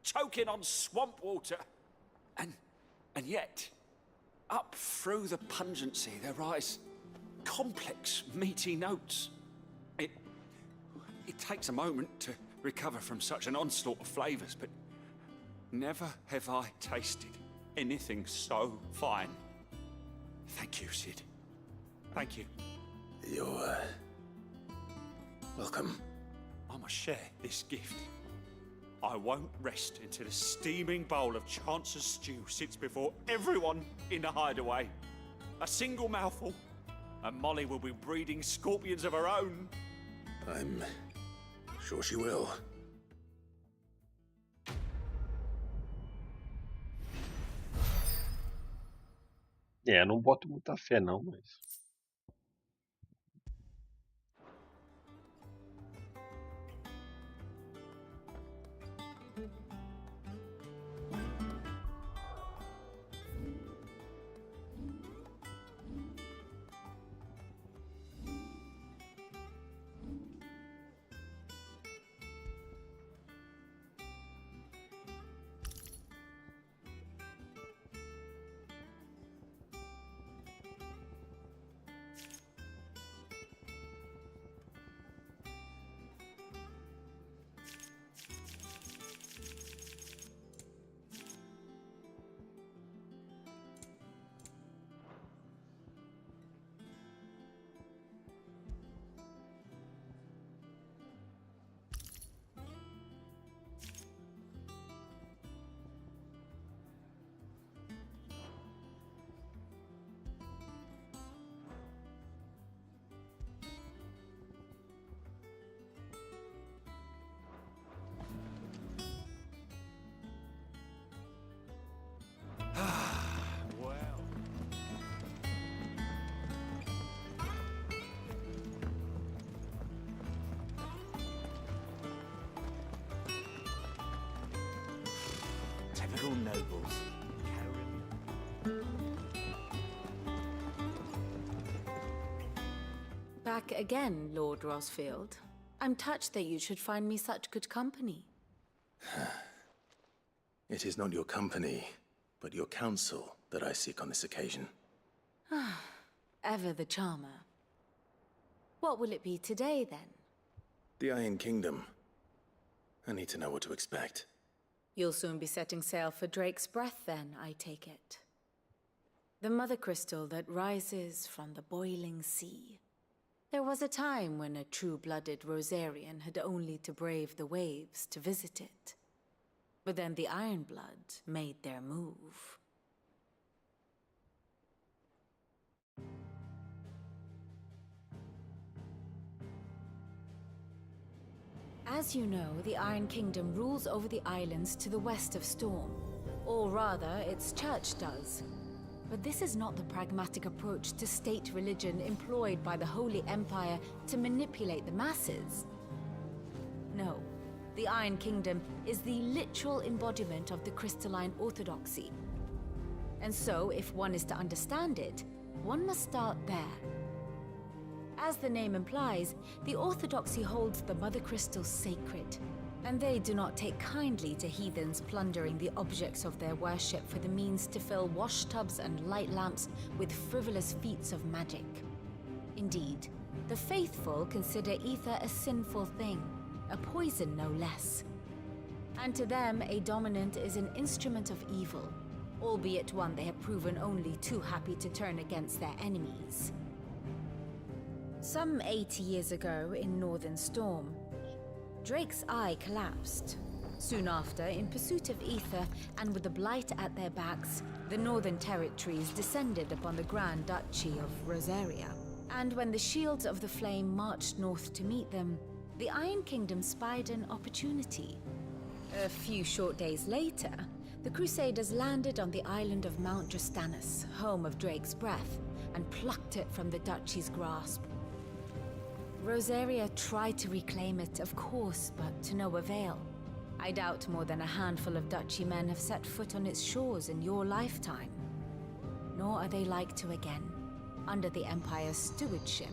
choking on swamp water. And yet, up through the pungency there rise complex, meaty notes. It takes a moment to recover from such an onslaught of flavors, but never have I tasted anything so fine. Thank you, Sid. Thank you. You're welcome. I must share this gift. I won't rest until a steaming bowl of Chance's stew sits before everyone in the hideaway. A single mouthful, and Molly will be breeding scorpions of her own. I'm sure she will. É, não boto muita fé não, mas... Typical nobles. Back again, Lord Rosfield. I'm touched that you should find me such good company. It is not your company, but your counsel that I seek on this occasion. Ever the charmer. What will it be today, then? The Iron Kingdom. I need to know what to expect. You'll soon be setting sail for Drake's Breath, then, I take it. The mother crystal that rises from the boiling sea. There was a time when a true-blooded Rosarian had only to brave the waves to visit it. But then the Ironblood made their move. As you know, the Iron Kingdom rules over the islands to the west of Storm. Or rather, its church does. But this is not the pragmatic approach to state religion employed by the Holy Empire to manipulate the masses. No, the Iron Kingdom is the literal embodiment of the crystalline orthodoxy. And so, if one is to understand it, one must start there. As the name implies, the orthodoxy holds the mother crystals sacred, and they do not take kindly to heathens plundering the objects of their worship for the means to fill washtubs and light lamps with frivolous feats of magic. Indeed, the faithful consider ether a sinful thing, a poison no less. And to them, a dominant is an instrument of evil, albeit one they have proven only too happy to turn against their enemies. Some 80 years ago in Northern Storm, Drake's eye collapsed. Soon after, in pursuit of ether and with the blight at their backs, the Northern Territories descended upon the Grand Duchy of Rosaria. And when the Shields of the Flame marched north to meet them, the Iron Kingdom spied an opportunity. A few short days later, the Crusaders landed on the island of Mount Drastanus, home of Drake's Breath, and plucked it from the Duchy's grasp. Rosaria tried to reclaim it, of course, but to no avail. I doubt more than a handful of Duchy men have set foot on its shores in your lifetime. Nor are they like to again, under the Empire's stewardship,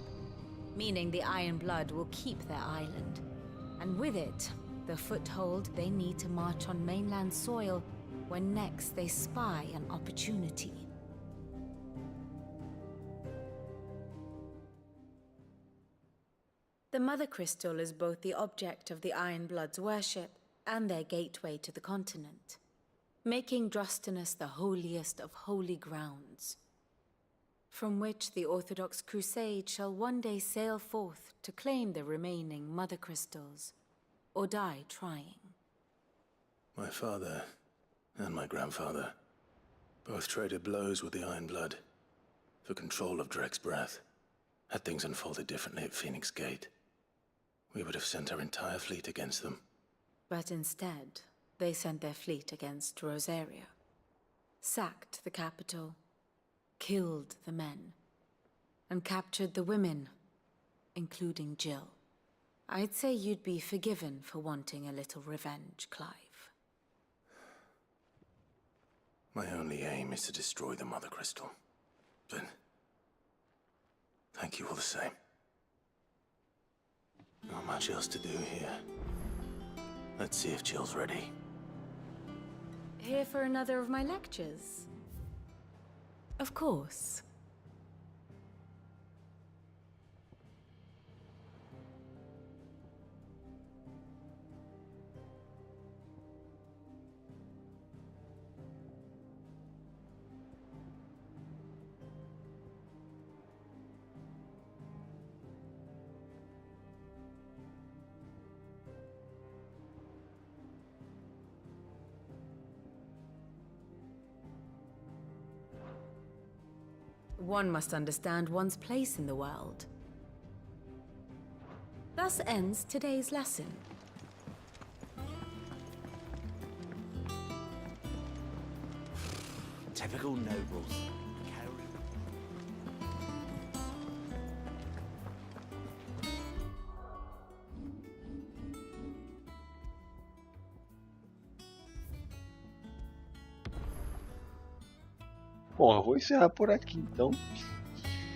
meaning the Iron Blood will keep their island, and with it, the foothold they need to march on mainland soil when next they spy an opportunity. The Mother Crystal is both the object of the Iron Blood's worship and their gateway to the continent, making Drastanus the holiest of holy grounds, from which the Orthodox Crusade shall one day sail forth to claim the remaining Mother Crystals, or die trying. My father and my grandfather both traded blows with the Iron Blood for control of Drake's Breath. Had things unfolded differently at Phoenix Gate, we would have sent our entire fleet against them. But instead, they sent their fleet against Rosaria, sacked the capital, killed the men, and captured the women, including Jill. I'd say you'd be forgiven for wanting a little revenge, Clive. My only aim is to destroy the Mother Crystal. But thank you all the same. Not much else to do here. Let's see if Jill's ready. Here for another of my lectures? Of course. One must understand one's place in the world. Thus ends today's lesson. Typical nobles. Bom, eu vou encerrar por aqui, então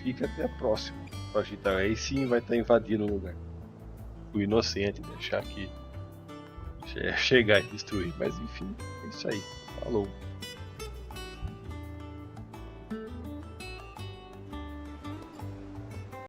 fica até a próxima. A gente aí sim vai estar invadindo o lugar. tipo, inocente de achar que chegar e destruir. Mas enfim, é isso aí. Falou.